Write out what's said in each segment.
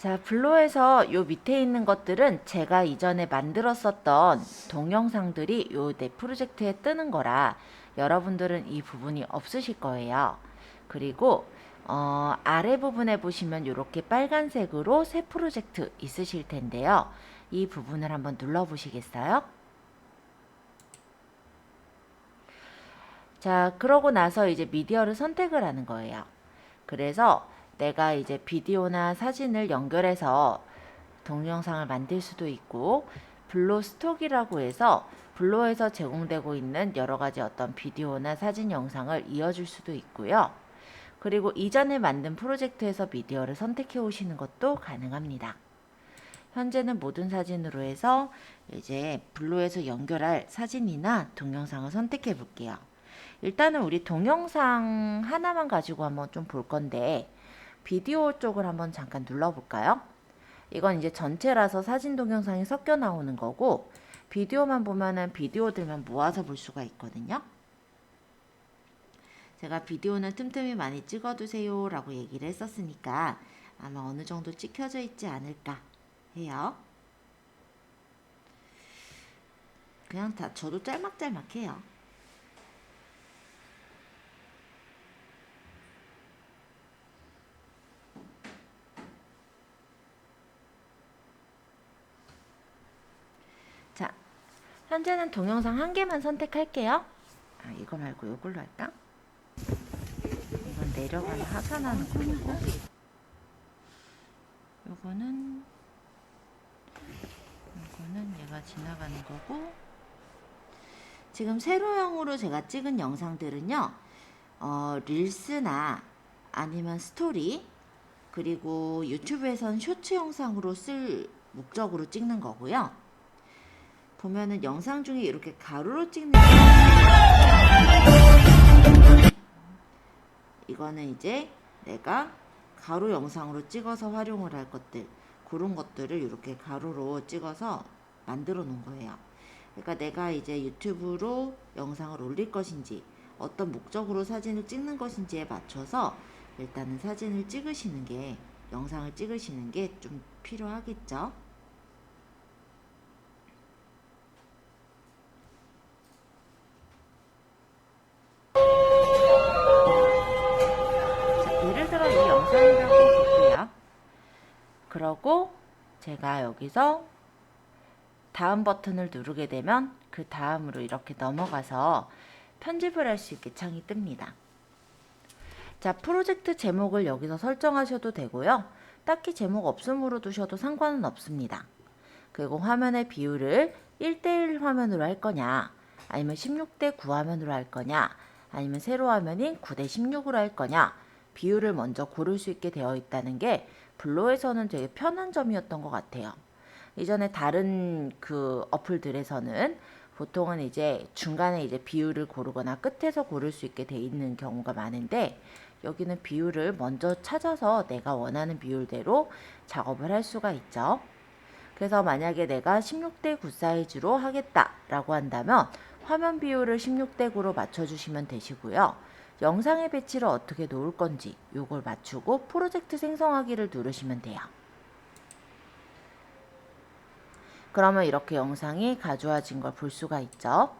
자, 블로에서 요 밑에 있는 것들은 제가 이전에 만들었었던 동영상들이 요 내 프로젝트에 뜨는 거라 여러분들은 이 부분이 없으실 거예요. 그리고 아래 부분에 보시면 이렇게 빨간색으로 새 프로젝트 있으실 텐데요. 이 부분을 한번 눌러 보시겠어요? 자, 그러고 나서 이제 미디어를 선택을 하는 거예요. 그래서 내가 이제 비디오나 사진을 연결해서 동영상을 만들 수도 있고, 블로 스톡이라고 해서 블로에서 제공되고 있는 여러 가지 어떤 비디오나 사진 영상을 이어줄 수도 있고요. 그리고 이전에 만든 프로젝트에서 미디어를 선택해 오시는 것도 가능합니다. 현재는 모든 사진으로 해서 이제 블로에서 연결할 사진이나 동영상을 선택해 볼게요. 일단은 우리 동영상 하나만 가지고 한번 좀 볼 건데, 비디오 쪽을 한번 잠깐 눌러볼까요? 이건 이제 전체라서 사진 동영상이 섞여 나오는 거고, 비디오만 보면은 비디오들만 모아서 볼 수가 있거든요. 제가 비디오는 틈틈이 많이 찍어두세요 라고 얘기를 했었으니까 아마 어느 정도 찍혀져 있지 않을까 해요. 그냥 다 저도 짤막짤막해요. 자, 현재는 동영상 한 개만 선택할게요. 이거 말고 이걸로 할까? 이건 내려가는 하산하는 거고, 요거는 얘가 지나가는 거고. 지금 세로형으로 제가 찍은 영상들은요, 릴스나 아니면 스토리, 그리고 유튜브에선 쇼츠 영상으로 쓸 목적으로 찍는 거고요. 보면은 영상 중에 이렇게 가로로 찍는 이거는 이제 내가 가로 영상으로 찍어서 활용을 할 것들, 그런 것들을 이렇게 가로로 찍어서 만들어 놓은 거예요. 그러니까 내가 이제 유튜브로 영상을 올릴 것인지 어떤 목적으로 사진을 찍는 것인지에 맞춰서 일단은 사진을 찍으시는 게, 영상을 찍으시는 게 좀 필요하겠죠. 자, 예를 들어 이 영상이라고 볼게요. 그러고 제가 여기서 다음 버튼을 누르게 되면 그 다음으로 이렇게 넘어가서 편집을 할 수 있게 창이 뜹니다. 자, 프로젝트 제목을 여기서 설정하셔도 되고요. 딱히 제목 없음으로 두셔도 상관은 없습니다. 그리고 화면의 비율을 1대1 화면으로 할 거냐, 아니면 16대9 화면으로 할 거냐, 아니면 세로 화면인 9대16으로 할 거냐, 비율을 먼저 고를 수 있게 되어 있다는 게 블로에서는 되게 편한 점이었던 것 같아요. 이전에 다른 그 어플들에서는 보통은 이제 중간에 이제 비율을 고르거나 끝에서 고를 수 있게 돼 있는 경우가 많은데, 여기는 비율을 먼저 찾아서 내가 원하는 비율대로 작업을 할 수가 있죠. 그래서 만약에 내가 16대9 사이즈로 하겠다라고 한다면 화면 비율을 16대9로 맞춰주시면 되시고요. 영상의 배치를 어떻게 놓을 건지 요걸 맞추고 프로젝트 생성하기를 누르시면 돼요. 그러면 이렇게 영상이 가져와진 걸 볼 수가 있죠.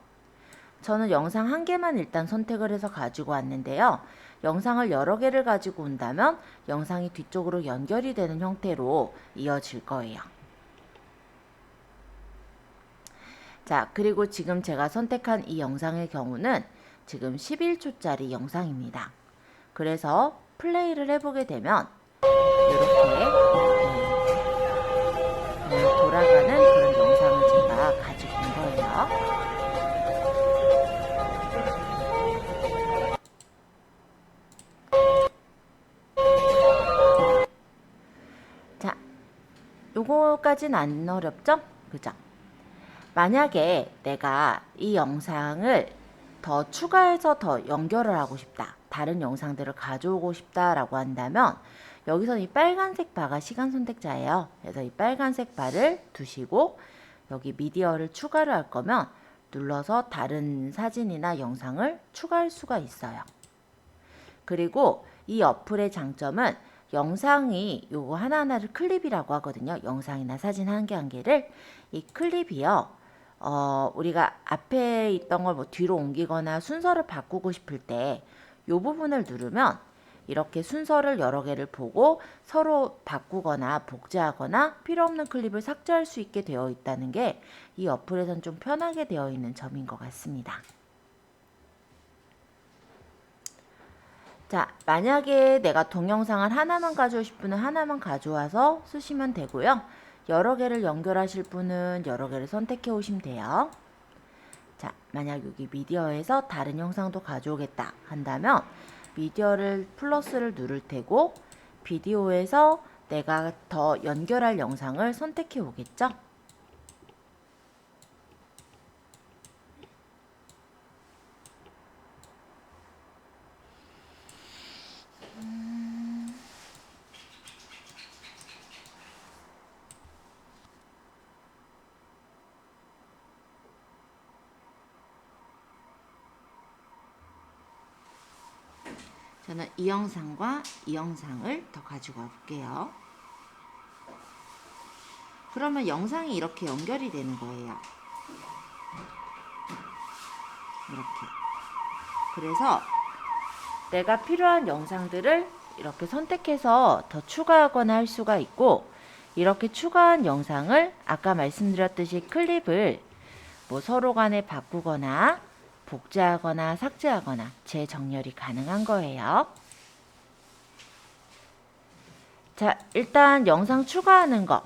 저는 영상 한 개만 일단 선택을 해서 가지고 왔는데요. 영상을 여러 개를 가지고 온다면 영상이 뒤쪽으로 연결이 되는 형태로 이어질 거예요. 자, 그리고 지금 제가 선택한 이 영상의 경우는 지금 11초짜리 영상입니다. 그래서 플레이를 해보게 되면 이렇게 돌아가는 그런 영상을 제가 가지고 온 거예요. 자, 요거까진 안 어렵죠? 그죠? 만약에 내가 이 영상을 더 추가해서 더 연결을 하고 싶다, 다른 영상들을 가져오고 싶다라고 한다면 여기서 이 빨간색 바가 시간 선택자예요. 그래서 이 빨간색 바를 두시고 여기 미디어를 추가를 할 거면 눌러서 다른 사진이나 영상을 추가할 수가 있어요. 그리고 이 어플의 장점은 영상이 요거 하나하나를 클립이라고 하거든요. 영상이나 사진 한 개 한 개를. 이 클립이요. 우리가 앞에 있던 걸 뭐 뒤로 옮기거나 순서를 바꾸고 싶을 때 요 부분을 누르면 이렇게 순서를 여러 개를 보고 서로 바꾸거나 복제하거나 필요 없는 클립을 삭제할 수 있게 되어 있다는 게 이 어플에선 좀 편하게 되어 있는 점인 것 같습니다. 자, 만약에 내가 동영상을 하나만 가져오실 분은 하나만 가져와서 쓰시면 되고요. 여러 개를 연결하실 분은 여러 개를 선택해 오시면 돼요. 자, 만약 여기 미디어에서 다른 영상도 가져오겠다 한다면 미디어를 플러스를 누를 테고 비디오에서 내가 더 연결할 영상을 선택해 오겠죠. 저는 이 영상과 이 영상을 더 가지고 올게요. 그러면 영상이 이렇게 연결이 되는 거예요. 이렇게. 그래서 내가 필요한 영상들을 이렇게 선택해서 더 추가하거나 할 수가 있고, 이렇게 추가한 영상을 아까 말씀드렸듯이 클립을 뭐 서로 간에 바꾸거나 복제하거나 삭제하거나 재정렬이 가능한 거예요. 자, 일단 영상 추가하는 거,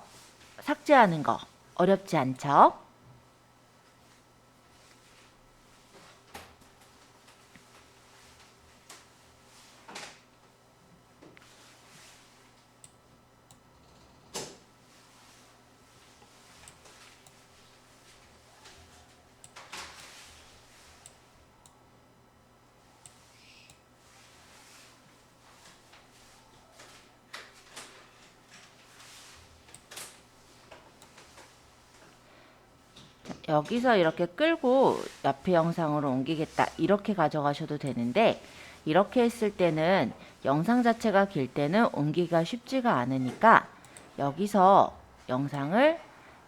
삭제하는 거 어렵지 않죠? 여기서 이렇게 끌고 옆에 영상으로 옮기겠다 이렇게 가져가셔도 되는데, 이렇게 했을 때는 영상 자체가 길 때는 옮기기가 쉽지가 않으니까 여기서 영상을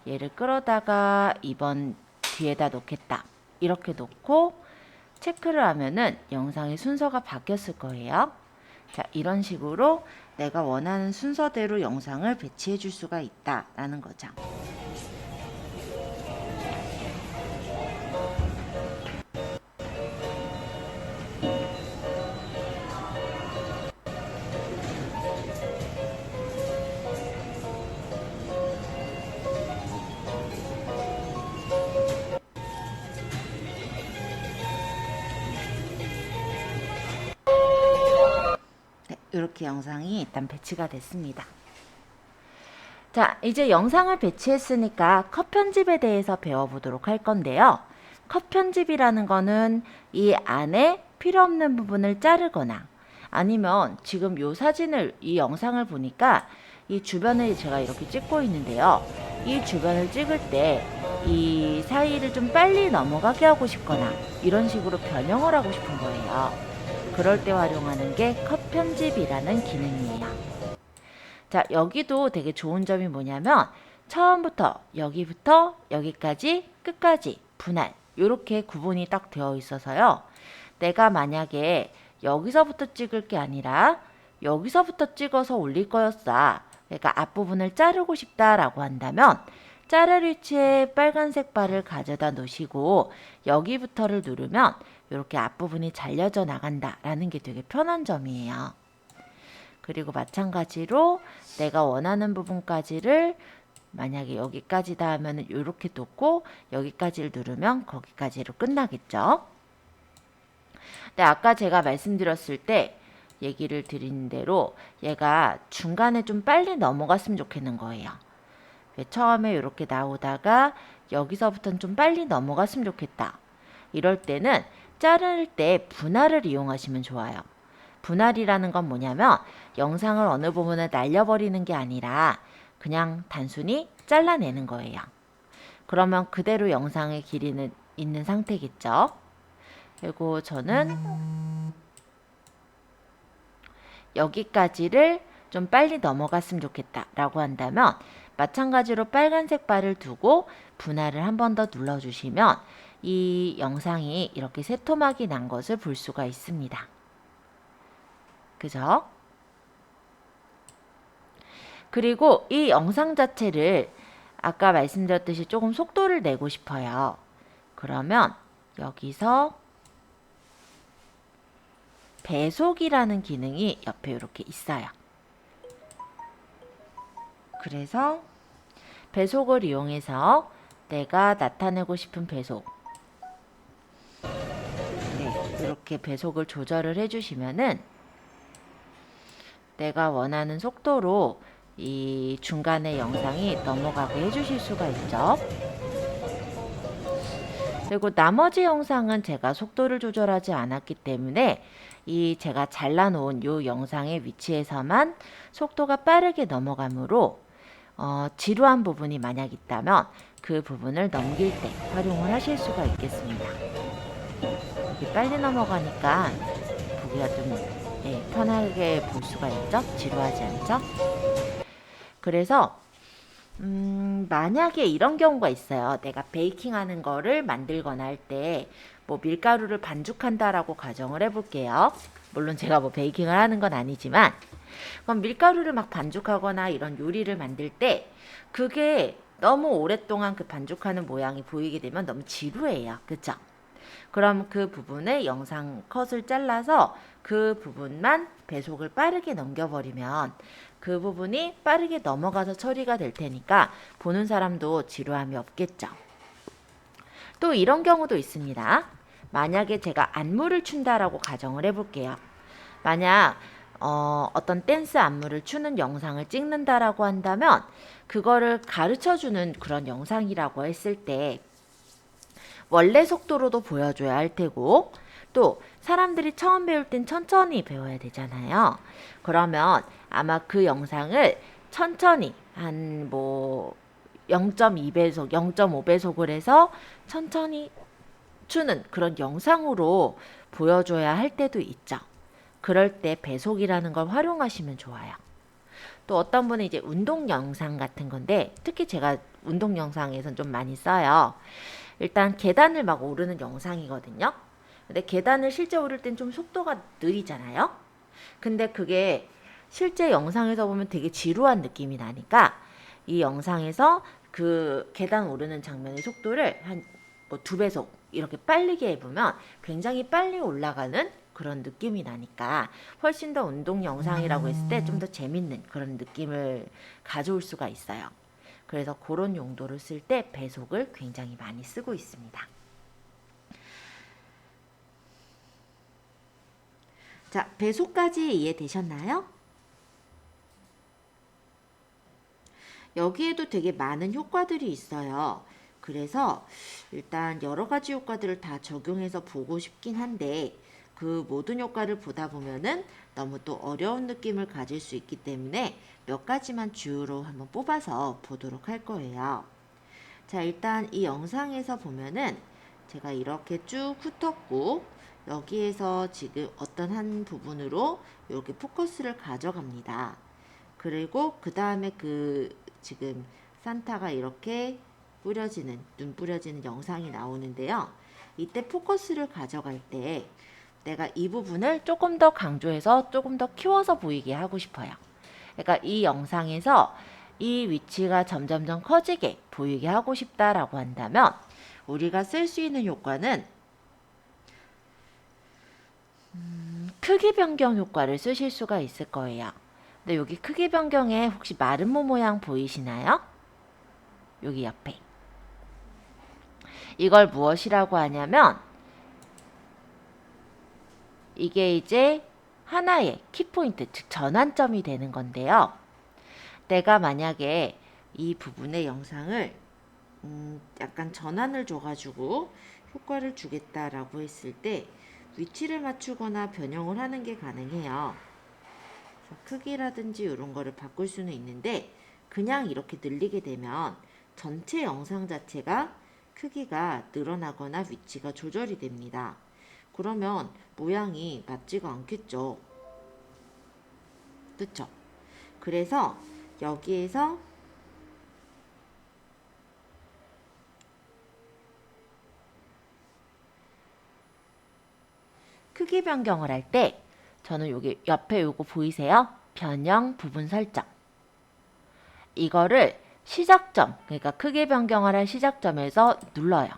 얘를 끌어다가 2번 뒤에다 놓겠다 이렇게 놓고 체크를 하면은 영상의 순서가 바뀌었을 거예요. 자, 이런 식으로 내가 원하는 순서대로 영상을 배치해 줄 수가 있다라는 거죠. 이렇게 영상이 일단 배치가 됐습니다. 자, 이제 영상을 배치했으니까 컷 편집에 대해서 배워보도록 할 건데요. 컷 편집이라는 거는 이 안에 필요 없는 부분을 자르거나 아니면 지금 이 영상을 보니까 이 주변을 제가 이렇게 찍고 있는데요. 이 주변을 찍을 때 이 사이를 좀 빨리 넘어가게 하고 싶거나 이런 식으로 변형을 하고 싶은 거예요. 그럴 때 활용하는 게 컷 편집이라는 기능이에요. 자, 여기도 되게 좋은 점이 뭐냐면 처음부터 여기부터 여기까지 끝까지 분할 이렇게 구분이 딱 되어 있어서요. 내가 만약에 여기서부터 찍을 게 아니라 여기서부터 찍어서 올릴 거였어. 그러니까 앞부분을 자르고 싶다라고 한다면 자를 위치에 빨간색 바를 가져다 놓으시고 여기부터를 누르면 이렇게 앞부분이 잘려져 나간다라는 게 되게 편한 점이에요. 그리고 마찬가지로 내가 원하는 부분까지를 만약에 여기까지다 하면 이렇게 놓고 여기까지를 누르면 거기까지로 끝나겠죠. 근데 아까 제가 말씀드렸을 때 얘기를 드린 대로 얘가 중간에 좀 빨리 넘어갔으면 좋겠는 거예요. 처음에 이렇게 나오다가 여기서부터는 좀 빨리 넘어갔으면 좋겠다. 이럴 때는 자를 때 분할을 이용하시면 좋아요. 분할이라는 건 뭐냐면 영상을 어느 부분을 날려버리는 게 아니라 그냥 단순히 잘라내는 거예요. 그러면 그대로 영상의 길이는 있는 상태겠죠. 그리고 저는 여기까지를 좀 빨리 넘어갔으면 좋겠다 라고 한다면 마찬가지로 빨간색 바를 두고 분할을 한 번 더 눌러주시면 이 영상이 이렇게 새토막이 난 것을 볼 수가 있습니다. 그죠? 그리고 이 영상 자체를 아까 말씀드렸듯이 조금 속도를 내고 싶어요. 그러면 여기서 배속이라는 기능이 옆에 이렇게 있어요. 그래서 배속을 이용해서 내가 나타내고 싶은 배속, 네, 이렇게 배속을 조절을 해주시면은 내가 원하는 속도로 이 중간에 영상이 넘어가게 해주실 수가 있죠. 그리고 나머지 영상은 제가 속도를 조절하지 않았기 때문에 이 제가 잘라놓은 이 영상의 위치에서만 속도가 빠르게 넘어가므로 지루한 부분이 만약 있다면 그 부분을 넘길 때 활용을 하실 수가 있겠습니다. 이렇게 빨리 넘어가니까 보기가 좀 편하게 볼 수가 있죠? 지루하지 않죠? 그래서 만약에 이런 경우가 있어요. 내가 베이킹 하는 거를 만들거나 할 때 뭐 밀가루를 반죽한다라고 가정을 해볼게요. 물론 제가 뭐 베이킹을 하는 건 아니지만 그럼 밀가루를 막 반죽하거나 이런 요리를 만들 때 그게 너무 오랫동안 그 반죽하는 모양이 보이게 되면 너무 지루해요. 그쵸? 그럼 그 부분에 영상 컷을 잘라서 그 부분만 배속을 빠르게 넘겨버리면 그 부분이 빠르게 넘어가서 처리가 될 테니까 보는 사람도 지루함이 없겠죠. 또 이런 경우도 있습니다. 만약에 제가 안무를 춘다라고 가정을 해볼게요. 만약 어떤 댄스 안무를 추는 영상을 찍는다라고 한다면 그거를 가르쳐주는 그런 영상이라고 했을 때 원래 속도로도 보여줘야 할 테고 또 사람들이 처음 배울 땐 천천히 배워야 되잖아요. 그러면 아마 그 영상을 천천히 한 뭐 0.2배속, 0.5배속을 해서 천천히 추는 그런 영상으로 보여줘야 할 때도 있죠. 그럴 때 배속이라는 걸 활용하시면 좋아요. 또 어떤 분은 이제 운동 영상 같은 건데 특히 제가 운동 영상에선 좀 많이 써요. 일단 계단을 막 오르는 영상이거든요. 근데 계단을 실제 오를 땐 좀 속도가 느리잖아요. 근데 그게 실제 영상에서 보면 되게 지루한 느낌이 나니까 이 영상에서 그 계단 오르는 장면의 속도를 한 뭐 2배속 이렇게 빠르게 해보면 굉장히 빨리 올라가는 그런 느낌이 나니까 훨씬 더 운동 영상이라고 했을 때 좀 더 재밌는 그런 느낌을 가져올 수가 있어요. 그래서 그런 용도를 쓸 때 배속을 굉장히 많이 쓰고 있습니다. 자, 배속까지 이해되셨나요? 여기에도 되게 많은 효과들이 있어요. 그래서 일단 여러 가지 효과들을 다 적용해서 보고 싶긴 한데 그 모든 효과를 보다 보면은 너무 또 어려운 느낌을 가질 수 있기 때문에 몇 가지만 주요로 한번 뽑아서 보도록 할 거예요. 자, 일단 이 영상에서 보면은 제가 이렇게 쭉 훑었고 여기에서 지금 어떤 한 부분으로 이렇게 포커스를 가져갑니다. 그리고 그 다음에 그 지금 산타가 이렇게 뿌려지는 눈 뿌려지는 영상이 나오는데요. 이때 포커스를 가져갈 때 내가 이 부분을 조금 더 강조해서 조금 더 키워서 보이게 하고 싶어요. 그러니까 이 영상에서 이 위치가 점점점 커지게 보이게 하고 싶다라고 한다면 우리가 쓸 수 있는 효과는 크기 변경 효과를 쓰실 수가 있을 거예요. 근데 여기 크기 변경에 혹시 마름모 모양 보이시나요? 여기 옆에. 이걸 무엇이라고 하냐면 이게 이제 하나의 키포인트, 즉 전환점이 되는 건데요. 내가 만약에 이 부분의 영상을 약간 전환을 줘가지고 효과를 주겠다라고 했을 때 위치를 맞추거나 변형을 하는 게 가능해요. 크기라든지 이런 거를 바꿀 수는 있는데 그냥 이렇게 늘리게 되면 전체 영상 자체가 크기가 늘어나거나 위치가 조절이 됩니다. 그러면 모양이 맞지가 않겠죠. 그쵸? 그래서 여기에서 크기 변경을 할 때 저는 여기 옆에 요거 보이세요? 변형 부분 설정. 이거를 시작점, 그러니까 크기 변경을 할 시작점에서 눌러요.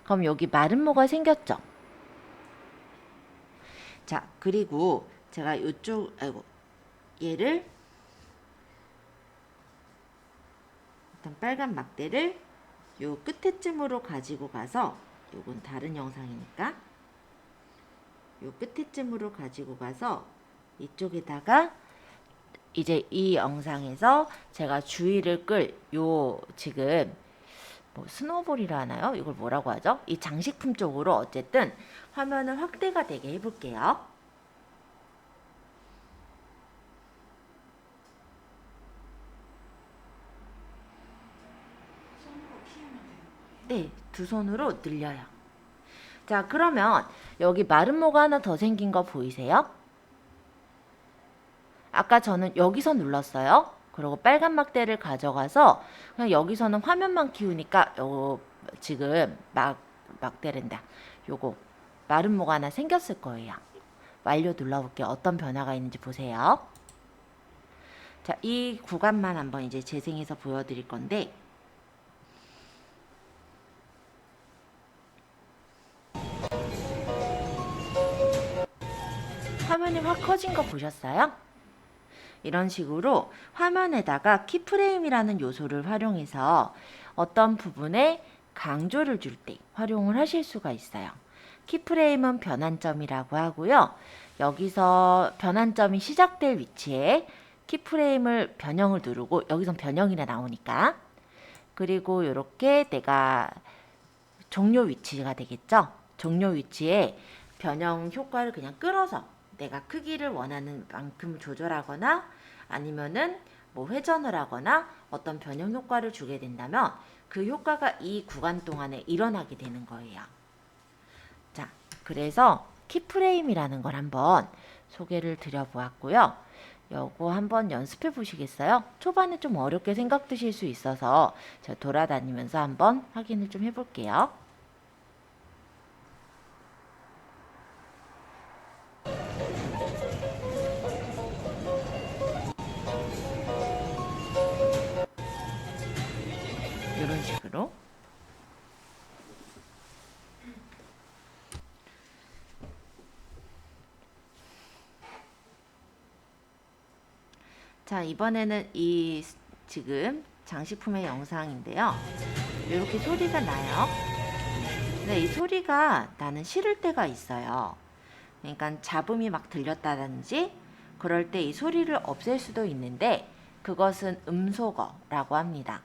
그럼 여기 마름모가 생겼죠? 자, 그리고 제가 얘를 일단 빨간 막대를 요 끝에쯤으로 가지고 가서, 요건 다른 영상이니까 요 끝에쯤으로 가지고 가서 이쪽에다가 이제 이 영상에서 제가 주의를 끌 요 지금 뭐 스노볼이라 하나요? 이걸 뭐라고 하죠? 이 장식품 쪽으로 어쨌든 화면을 확대가 되게 해볼게요. 네, 두 손으로 늘려요. 자, 그러면 여기 마름모가 하나 더 생긴 거 보이세요? 아까 저는 여기서 눌렀어요. 그리고 빨간 막대를 가져가서 그냥 여기서는 화면만 키우니까 지금 막대랜다. 요거 마름모가 하나 생겼을 거예요. 완료 눌러볼게요. 어떤 변화가 있는지 보세요. 자, 이 구간만 한번 이제 재생해서 보여드릴 건데, 화면이 확 커진 거 보셨어요? 이런 식으로 화면에다가 키프레임이라는 요소를 활용해서 어떤 부분에 강조를 줄 때 활용을 하실 수가 있어요. 키프레임은 변환점이라고 하고요. 여기서 변환점이 시작될 위치에 키프레임을 변형을 누르고, 여기선 변형이라 나오니까, 그리고 이렇게 내가 종료 위치가 되겠죠. 종료 위치에 변형 효과를 그냥 끌어서 내가 크기를 원하는 만큼 조절하거나 아니면은 뭐 회전을 하거나 어떤 변형 효과를 주게 된다면 그 효과가 이 구간 동안에 일어나게 되는 거예요. 자, 그래서 키프레임이라는 걸 한번 소개를 드려보았고요. 요거 한번 연습해 보시겠어요? 초반에 좀 어렵게 생각되실 수 있어서 제가 돌아다니면서 한번 확인을 좀 해볼게요. 이런 식으로. 자, 이번에는 이 지금 장식품의 영상인데요. 이렇게 소리가 나요. 근데 이 소리가 나는 싫을 때가 있어요. 그러니까 잡음이 막 들렸다든지 그럴 때 이 소리를 없앨 수도 있는데, 그것은 음소거라고 합니다.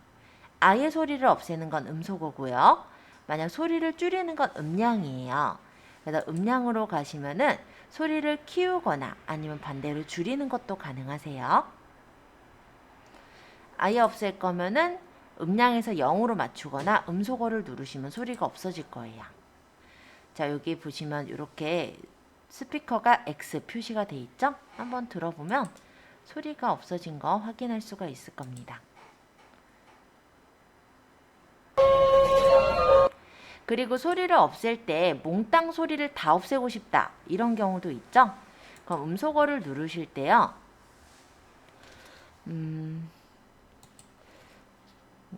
아예 소리를 없애는 건 음소거고요. 만약 소리를 줄이는 건 음량이에요. 그래서 음량으로 가시면은 소리를 키우거나 아니면 반대로 줄이는 것도 가능하세요. 아예 없앨 거면은 음량에서 0으로 맞추거나 음소거를 누르시면 소리가 없어질 거예요. 자, 여기 보시면 이렇게 스피커가 X 표시가 돼 있죠? 한번 들어보면 소리가 없어진 거 확인할 수가 있을 겁니다. 그리고 소리를 없앨 때 몽땅 소리를 다 없애고 싶다, 이런 경우도 있죠? 그럼 음소거를 누르실 때요.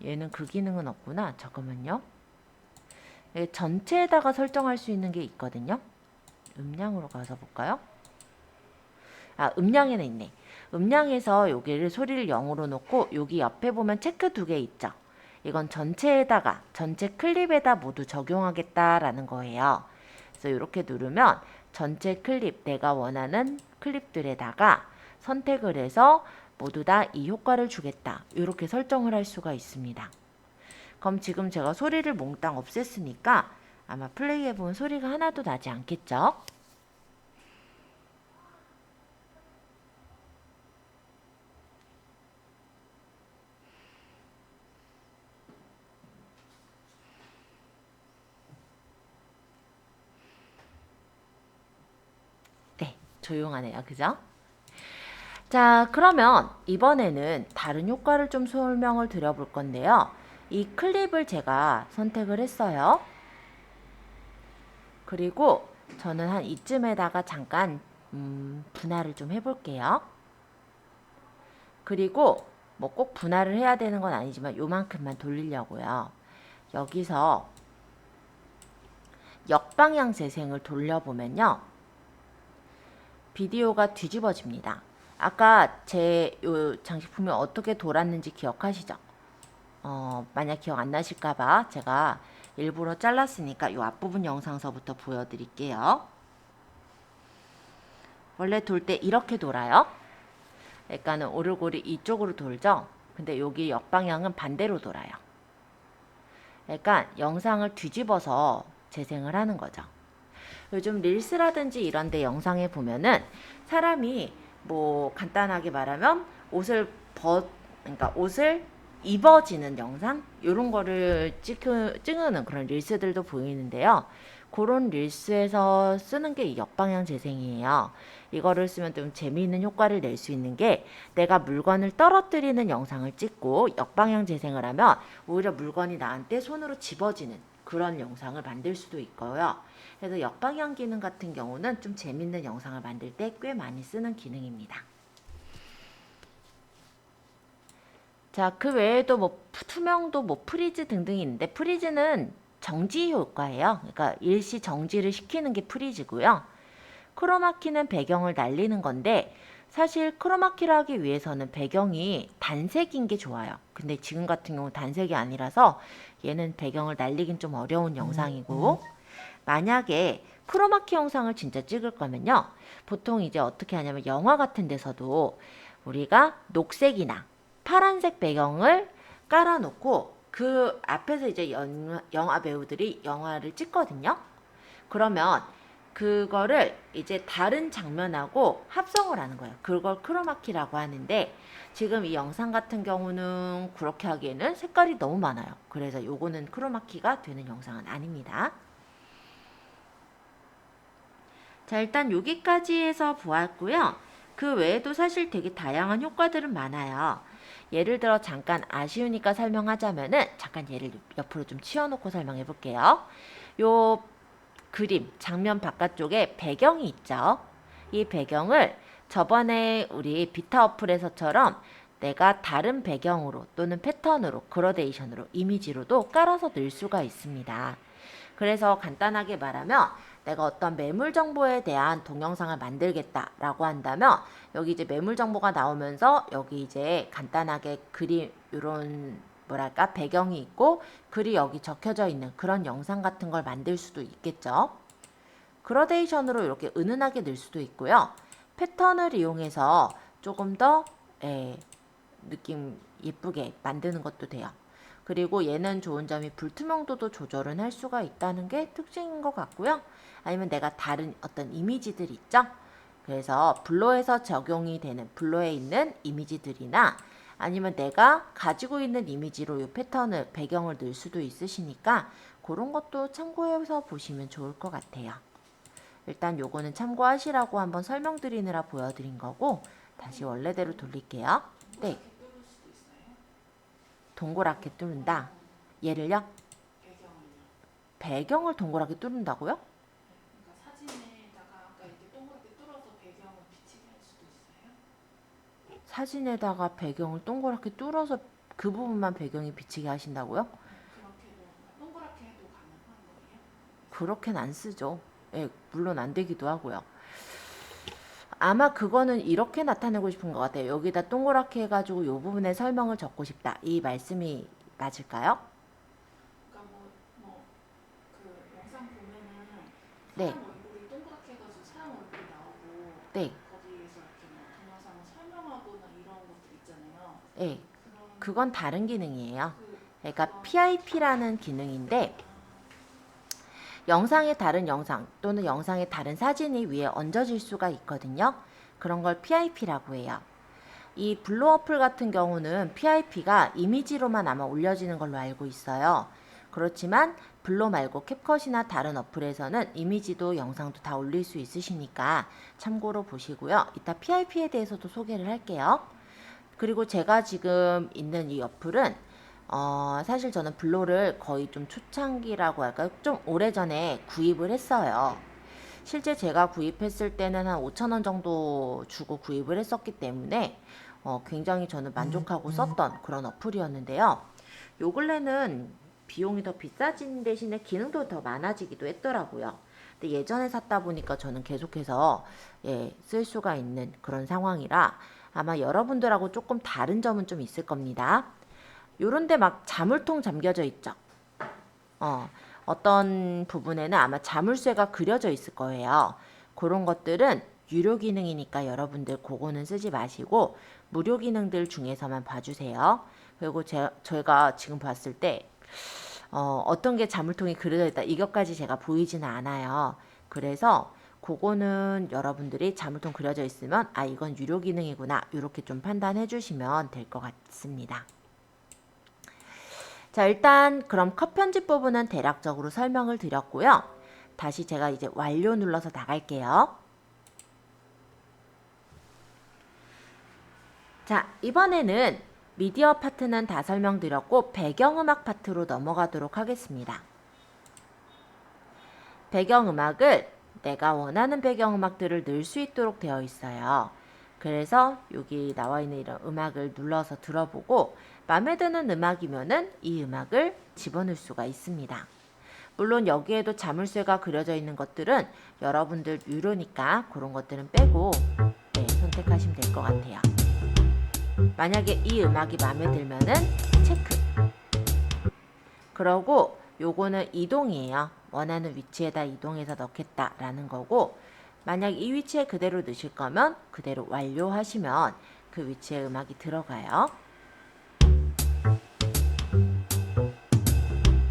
얘는 그 기능은 없구나. 잠깐만요. 전체에다가 설정할 수 있는 게 있거든요. 음량으로 가서 볼까요? 아, 음량에는 있네. 음량에서 여기를 소리를 0으로 놓고 여기 옆에 보면 체크 2개 있죠. 이건 전체에다가, 전체 클립에다 모두 적용하겠다라는 거예요. 그래서 이렇게 누르면 전체 클립, 내가 원하는 클립들에다가 선택을 해서 모두 다 이 효과를 주겠다, 이렇게 설정을 할 수가 있습니다. 그럼 지금 제가 소리를 몽땅 없앴으니까 아마 플레이해보면 소리가 하나도 나지 않겠죠? 네, 조용하네요. 그죠? 자, 그러면 이번에는 다른 효과를 좀 설명을 드려볼 건데요. 이 클립을 제가 선택을 했어요. 그리고 저는 한 이쯤에다가 잠깐 분할을 좀 해볼게요. 그리고 뭐 꼭 분할을 해야 되는 건 아니지만 요만큼만 돌리려고요. 여기서 역방향 재생을 돌려보면요. 비디오가 뒤집어집니다. 아까 제 요 장식품이 어떻게 돌았는지 기억하시죠? 만약 기억 안 나실까봐 제가 일부러 잘랐으니까 이 앞부분 영상서부터 보여드릴게요. 원래 돌 때 이렇게 돌아요. 그러니까는 오르골이 이쪽으로 돌죠. 근데 여기 역방향은 반대로 돌아요. 그러니까 영상을 뒤집어서 재생을 하는 거죠. 요즘 릴스라든지 이런 데 영상에 보면은 사람이 뭐 간단하게 말하면 그러니까 옷을 입어지는 영상 이런 거를 찍는 그런 릴스들도 보이는데요. 그런 릴스에서 쓰는 게 이 역방향 재생이에요. 이거를 쓰면 좀 재미있는 효과를 낼 수 있는 게 내가 물건을 떨어뜨리는 영상을 찍고 역방향 재생을 하면 오히려 물건이 나한테 손으로 집어지는 그런 영상을 만들 수도 있고요. 그래서 역방향 기능 같은 경우는 좀 재밌는 영상을 만들 때 꽤 많이 쓰는 기능입니다. 자, 그 외에도 뭐 투명도, 뭐 프리즈 등등이 있는데 프리즈는 정지 효과예요. 그러니까 일시 정지를 시키는 게 프리즈고요. 크로마키는 배경을 날리는 건데 사실 크로마키를 하기 위해서는 배경이 단색인 게 좋아요. 근데 지금 같은 경우 단색이 아니라서 얘는 배경을 날리긴 좀 어려운 영상이고 만약에 크로마키 영상을 진짜 찍을 거면요. 보통 이제 어떻게 하냐면 영화 같은 데서도 우리가 녹색이나 파란색 배경을 깔아놓고 그 앞에서 이제 영화 배우들이 영화를 찍거든요. 그러면 그거를 이제 다른 장면하고 합성을 하는 거예요. 그걸 크로마키라고 하는데 지금 이 영상 같은 경우는 그렇게 하기에는 색깔이 너무 많아요. 그래서 요거는 크로마키가 되는 영상은 아닙니다. 자, 일단 여기까지 해서 보았고요. 그 외에도 사실 되게 다양한 효과들은 많아요. 예를 들어 잠깐 아쉬우니까 설명하자면은 잠깐 얘를 옆으로 좀 치워놓고 설명해 볼게요. 요 그림, 장면 바깥쪽에 배경이 있죠. 이 배경을 저번에 우리 비타 어플에서처럼 내가 다른 배경으로 또는 패턴으로, 그라데이션으로, 이미지로도 깔아서 넣을 수가 있습니다. 그래서 간단하게 말하면 내가 어떤 매물 정보에 대한 동영상을 만들겠다라고 한다면 여기 이제 매물 정보가 나오면서 여기 이제 간단하게 그림 이런 뭐랄까 배경이 있고 글이 여기 적혀져 있는 그런 영상 같은 걸 만들 수도 있겠죠. 그라데이션으로 이렇게 은은하게 넣을 수도 있고요. 패턴을 이용해서 조금 더 느낌 예쁘게 만드는 것도 돼요. 그리고 얘는 좋은 점이 불투명도도 조절은 할 수가 있다는 게 특징인 것 같고요. 아니면 내가 다른 어떤 이미지들 있죠? 그래서 블로에서 적용이 되는 블로에 있는 이미지들이나 아니면 내가 가지고 있는 이미지로 이 패턴을 배경을 넣을 수도 있으시니까 그런 것도 참고해서 보시면 좋을 것 같아요. 일단 요거는 참고하시라고 한번 설명드리느라 보여드린 거고 다시 원래대로 돌릴게요. 네. 동그랗게 뚫는다. 얘를요? 배경을 동그랗게 뚫는다고요? 그러니까 사진에다가 아까 이렇게 동그랗게 뚫어서 배경을 비치게 할 수도 있어요? 사진에다가 배경을 동그랗게 뚫어서 그 부분만 배경이 비치게 하신다고요? 그렇게도 동그랗게 해도 가능한 거예요? 그렇게는 안 쓰죠. 예, 물론 안 되기도 하고요. 아마 그거는 이렇게 나타내고 싶은 것 같아요. 여기다 동그랗게 해가지고 이 부분에 설명을 적고 싶다. 이 말씀이 맞을까요? 그러니까 그 영상 보면은 네. 사람 얼굴이 동그랗게 해가지고 사람 얼굴이 나오고 네. 거기에서 이렇게 뭐 동영상을 설명하거나 이런 것들 있잖아요. 네. 그런 그건 다른 기능이에요. 그러니까 그런 PIP라는 기능인데 영상의 다른 영상 또는 영상의 다른 사진이 위에 얹어질 수가 있거든요. 그런 걸 PIP라고 해요. 이 블루 어플 같은 경우는 PIP가 이미지로만 아마 올려지는 걸로 알고 있어요. 그렇지만 블로 말고 캡컷이나 다른 어플에서는 이미지도 영상도 다 올릴 수 있으시니까 참고로 보시고요. 이따 PIP에 대해서도 소개를 할게요. 그리고 제가 지금 있는 이 어플은 사실 저는 블로를 거의 좀 초창기라고 할까요? 좀 오래전에 구입을 했어요. 실제 제가 구입했을 때는 한 5,000원 정도 주고 구입을 했었기 때문에 굉장히 저는 만족하고 썼던 그런 어플이었는데요. 요 근래는 비용이 더 비싸진 대신에 기능도 더 많아지기도 했더라고요. 근데 예전에 샀다 보니까 저는 계속해서 쓸 수가 있는 그런 상황이라 아마 여러분들하고 조금 다른 점은 좀 있을 겁니다. 요런데 막 자물통 잠겨져 있죠. 어떤 부분에는 아마 자물쇠가 그려져 있을 거예요. 그런 것들은 유료 기능이니까 여러분들 그거는 쓰지 마시고 무료 기능들 중에서만 봐주세요. 그리고 저희가 지금 봤을 때 어떤 게 자물통이 그려져 있다 이것까지 제가 보이지는 않아요. 그래서 그거는 여러분들이 자물통 그려져 있으면 아 이건 유료 기능이구나 이렇게 좀 판단해 주시면 될 것 같습니다. 자, 일단 그럼 컷 편집 부분은 대략적으로 설명을 드렸고요. 다시 제가 이제 완료 눌러서 나갈게요. 자, 이번에는 미디어 파트는 다 설명드렸고 배경음악 파트로 넘어가도록 하겠습니다. 배경음악을 내가 원하는 배경음악들을 넣을 수 있도록 되어 있어요. 그래서 여기 나와 있는 이런 음악을 눌러서 들어보고 마음에 드는 음악이면은 이 음악을 집어넣을 수가 있습니다. 물론 여기에도 자물쇠가 그려져 있는 것들은 여러분들 유료니까 그런 것들은 빼고 선택하시면 될 것 같아요. 만약에 이 음악이 마음에 들면은 체크. 그러고 요거는 이동이에요. 원하는 위치에다 이동해서 넣겠다라는 거고 만약 이 위치에 그대로 넣으실 거면 그대로 완료하시면 그 위치에 음악이 들어가요.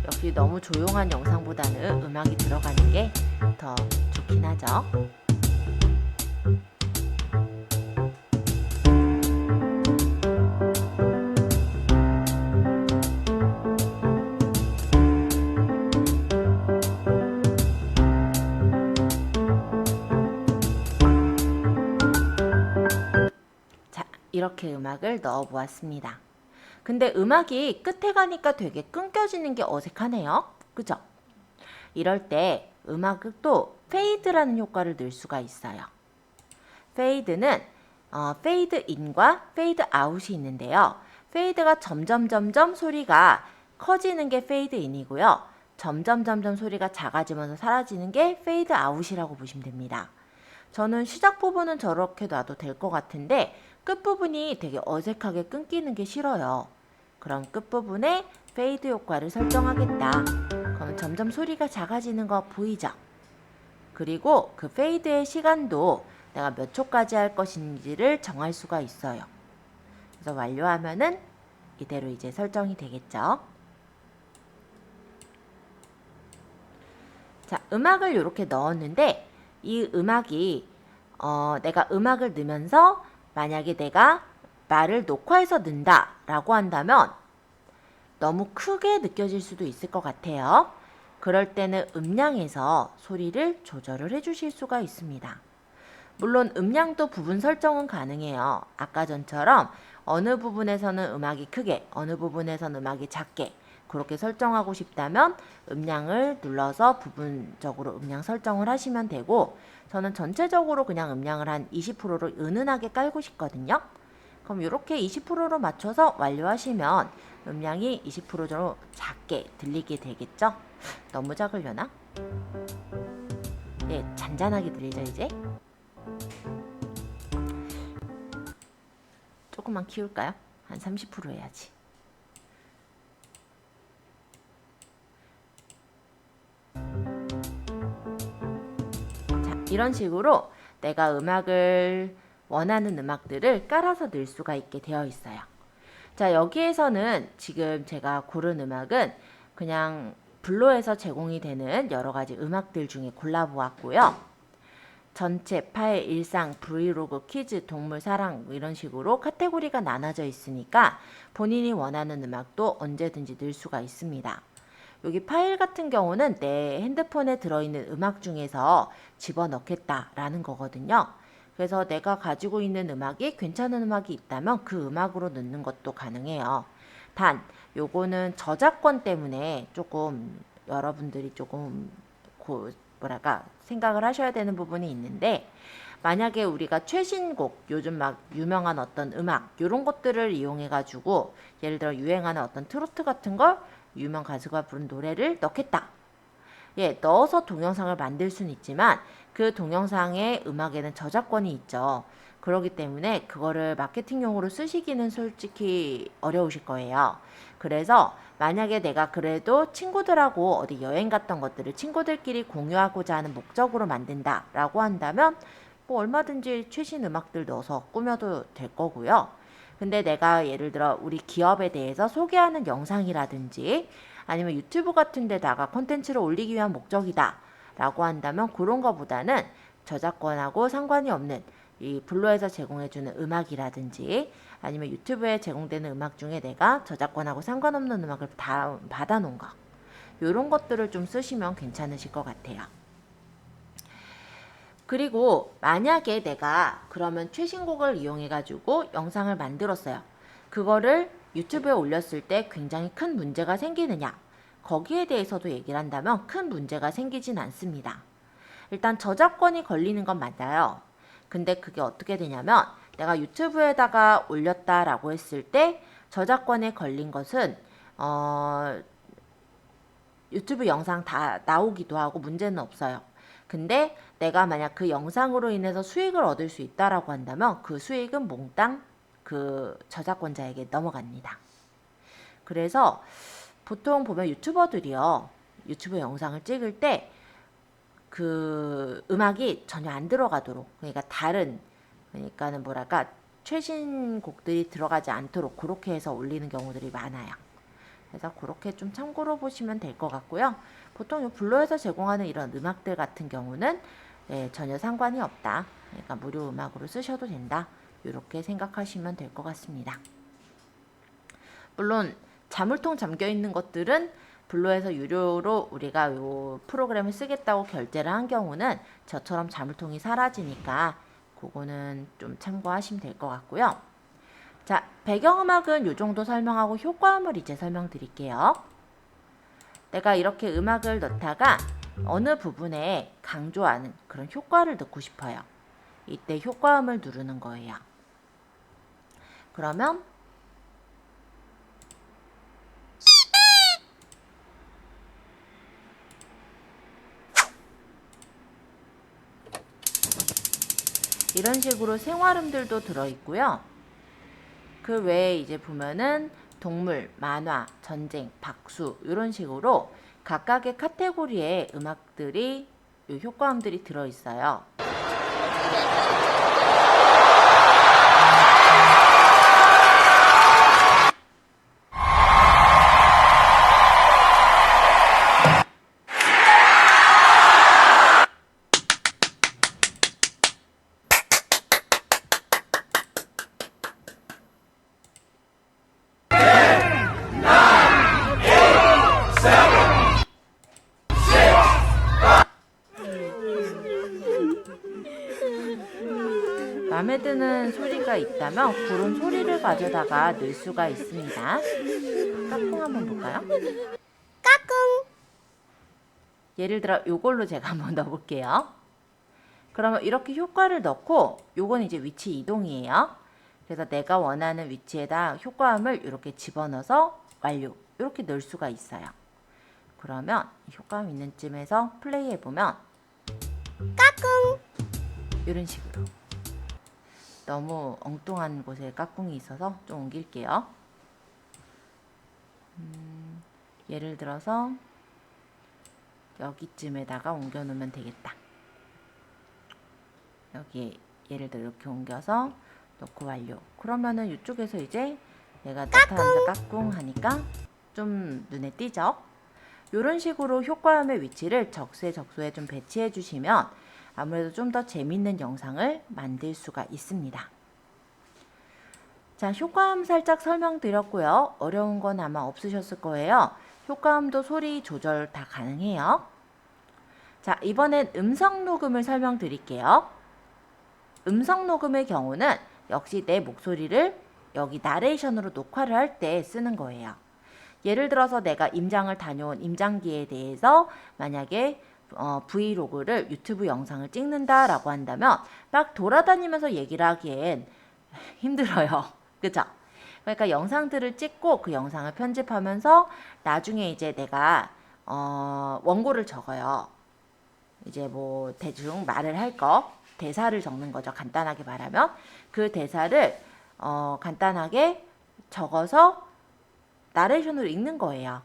역시 너무 조용한 영상보다는 음악이 들어가는 게 더 좋긴 하죠. 자, 이렇게 음악을 넣어 보았습니다. 근데 음악이 끝에 가니까 되게 끊겨지는 게 어색하네요. 그죠? 이럴 때 음악을 또 페이드라는 효과를 넣을 수가 있어요. 페이드는 페이드 인과 페이드 아웃이 있는데요. 페이드가 점점 소리가 커지는 게 페이드 인이고요. 점점 소리가 작아지면서 사라지는 게 페이드 아웃이라고 보시면 됩니다. 저는 시작 부분은 저렇게 놔도 될 것 같은데 끝부분이 되게 어색하게 끊기는 게 싫어요. 그럼 끝부분에 페이드 효과를 설정하겠다. 그러면 점점 소리가 작아지는 거 보이죠? 그리고 그 페이드의 시간도 내가 몇 초까지 할 것인지를 정할 수가 있어요. 그래서 완료하면은 이대로 이제 설정이 되겠죠. 자, 음악을 이렇게 넣었는데 이 음악이 내가 음악을 넣으면서 만약에 내가 말을 녹화해서 넣는다 라고 한다면 너무 크게 느껴질 수도 있을 것 같아요. 그럴 때는 음량에서 소리를 조절을 해주실 수가 있습니다. 물론 음량도 부분 설정은 가능해요. 아까 전처럼 어느 부분에서는 음악이 크게, 어느 부분에서는 음악이 작게 그렇게 설정하고 싶다면 음량을 눌러서 부분적으로 음량 설정을 하시면 되고 저는 전체적으로 그냥 음량을 한 20%로 은은하게 깔고 싶거든요. 그럼 이렇게 20%로 맞춰서 완료하시면 음량이 20%로 작게 들리게 되겠죠? 너무 작으려나? 네, 잔잔하게 들리죠 이제? 조금만 키울까요? 한 30% 해야지. 자, 이런 식으로 내가 음악을 원하는 음악들을 깔아서 넣을 수가 있게 되어 있어요. 자, 여기에서는 지금 제가 고른 음악은 그냥 블로에서 제공이 되는 여러 가지 음악들 중에 골라보았고요. 전체, 파일, 일상, 브이로그, 퀴즈, 동물, 사랑 이런 식으로 카테고리가 나눠져 있으니까 본인이 원하는 음악도 언제든지 넣을 수가 있습니다. 여기 파일 같은 경우는 내 핸드폰에 들어있는 음악 중에서 집어넣겠다라는 거거든요. 그래서 내가 가지고 있는 음악이 괜찮은 음악이 있다면 그 음악으로 넣는 것도 가능해요. 단 요거는 저작권 때문에 조금 여러분들이 조금 뭐랄까 생각을 하셔야 되는 부분이 있는데, 만약에 우리가 최신곡, 요즘 막 유명한 어떤 음악 요런 것들을 이용해 가지고 예를 들어 유행하는 어떤 트로트 같은 걸 유명 가수가 부른 노래를 넣겠다, 예, 넣어서 동영상을 만들 수는 있지만 그 동영상의 음악에는 저작권이 있죠. 그렇기 때문에 그거를 마케팅용으로 쓰시기는 솔직히 어려우실 거예요. 그래서 만약에 내가 그래도 친구들하고 어디 여행 갔던 것들을 친구들끼리 공유하고자 하는 목적으로 만든다 라고 한다면 뭐 얼마든지 최신 음악들 넣어서 꾸며도 될 거고요. 근데 내가 예를 들어 우리 기업에 대해서 소개하는 영상이라든지 아니면 유튜브 같은 데다가 콘텐츠를 올리기 위한 목적이다 라고 한다면 그런 거보다는 저작권하고 상관이 없는 이 블로에서 제공해주는 음악이라든지 아니면 유튜브에 제공되는 음악 중에 내가 저작권하고 상관없는 음악을 다 받아놓은 거, 요런 것들을 좀 쓰시면 괜찮으실 것 같아요. 그리고 만약에 내가 그러면 최신곡을 이용해 가지고 영상을 만들었어요. 그거를 유튜브에 올렸을 때 굉장히 큰 문제가 생기느냐, 거기에 대해서도 얘기를 한다면 큰 문제가 생기진 않습니다. 일단 저작권이 걸리는 건 맞아요. 근데 그게 어떻게 되냐면 내가 유튜브에다가 올렸다라고 했을 때 저작권에 걸린 것은 유튜브 영상 다 나오기도 하고 문제는 없어요. 근데 내가 만약 그 영상으로 인해서 수익을 얻을 수 있다라고 한다면 그 수익은 몽땅 그 저작권자에게 넘어갑니다. 그래서 보통 보면 유튜버들이요, 유튜브 영상을 찍을 때 그 음악이 전혀 안 들어가도록, 그러니까 다른, 그러니까는 뭐랄까 최신 곡들이 들어가지 않도록 그렇게 해서 올리는 경우들이 많아요. 그래서 그렇게 좀 참고로 보시면 될 것 같고요. 보통 블로에서 제공하는 이런 음악들 같은 경우는 전혀 상관이 없다, 그러니까 무료 음악으로 쓰셔도 된다, 이렇게 생각하시면 될 것 같습니다. 물론 자물통 잠겨 있는 것들은 블로에서 유료로 우리가 요 프로그램을 쓰겠다고 결제를 한 경우는 저처럼 자물통이 사라지니까 그거는 좀 참고하시면 될 것 같고요. 자, 배경음악은 요 정도 설명하고 효과음을 이제 설명드릴게요. 내가 이렇게 음악을 넣다가 어느 부분에 강조하는 그런 효과를 넣고 싶어요. 이때 효과음을 누르는 거예요. 그러면 이런 식으로 생활음들도 들어있고요. 그 외에 이제 보면은 동물, 만화, 전쟁, 박수 이런 식으로 각각의 카테고리의 음악들이, 요 효과음들이 들어있어요. 마음에 드는 소리가 있다면 그런 소리를 가져다가 넣을 수가 있습니다. 까꿍 한번 볼까요? 까꿍! 예를 들어 요걸로 제가 한번 넣어볼게요. 그러면 이렇게 효과를 넣고 요건 이제 위치 이동이에요. 그래서 내가 원하는 위치에다 효과음을 이렇게 집어넣어서 완료, 이렇게 넣을 수가 있어요. 그러면 효과음 있는 쯤에서 플레이 해보면 까꿍! 이런 식으로. 너무 엉뚱한 곳에 까꿍이 있어서 좀 옮길게요. 예를 들어서 여기쯤에다가 옮겨 놓으면 되겠다. 여기 예를 들어 이렇게 옮겨서 넣고 완료. 그러면은 이쪽에서 이제 얘가 나타나면서 까꿍 하니까 좀 눈에 띄죠? 이런 식으로 효과음의 위치를 적세적소에 좀 배치해 주시면 아무래도 좀 더 재밌는 영상을 만들 수가 있습니다. 자, 효과음 살짝 설명드렸고요. 어려운 건 아마 없으셨을 거예요. 효과음도 소리 조절 다 가능해요. 자, 이번엔 음성 녹음을 설명드릴게요. 음성 녹음의 경우는 역시 내 목소리를 여기 나레이션으로 녹화를 할 때 쓰는 거예요. 예를 들어서 내가 임장을 다녀온 임장기에 대해서 만약에 브이로그를 유튜브 영상을 찍는다라고 한다면 막 돌아다니면서 얘기를 하기엔 힘들어요. 그죠? 그러니까 영상들을 찍고 그 영상을 편집하면서 나중에 이제 내가 원고를 적어요. 이제 뭐 대충 말을 할 거, 대사를 적는 거죠. 간단하게 말하면 그 대사를 간단하게 적어서 나레이션으로 읽는 거예요.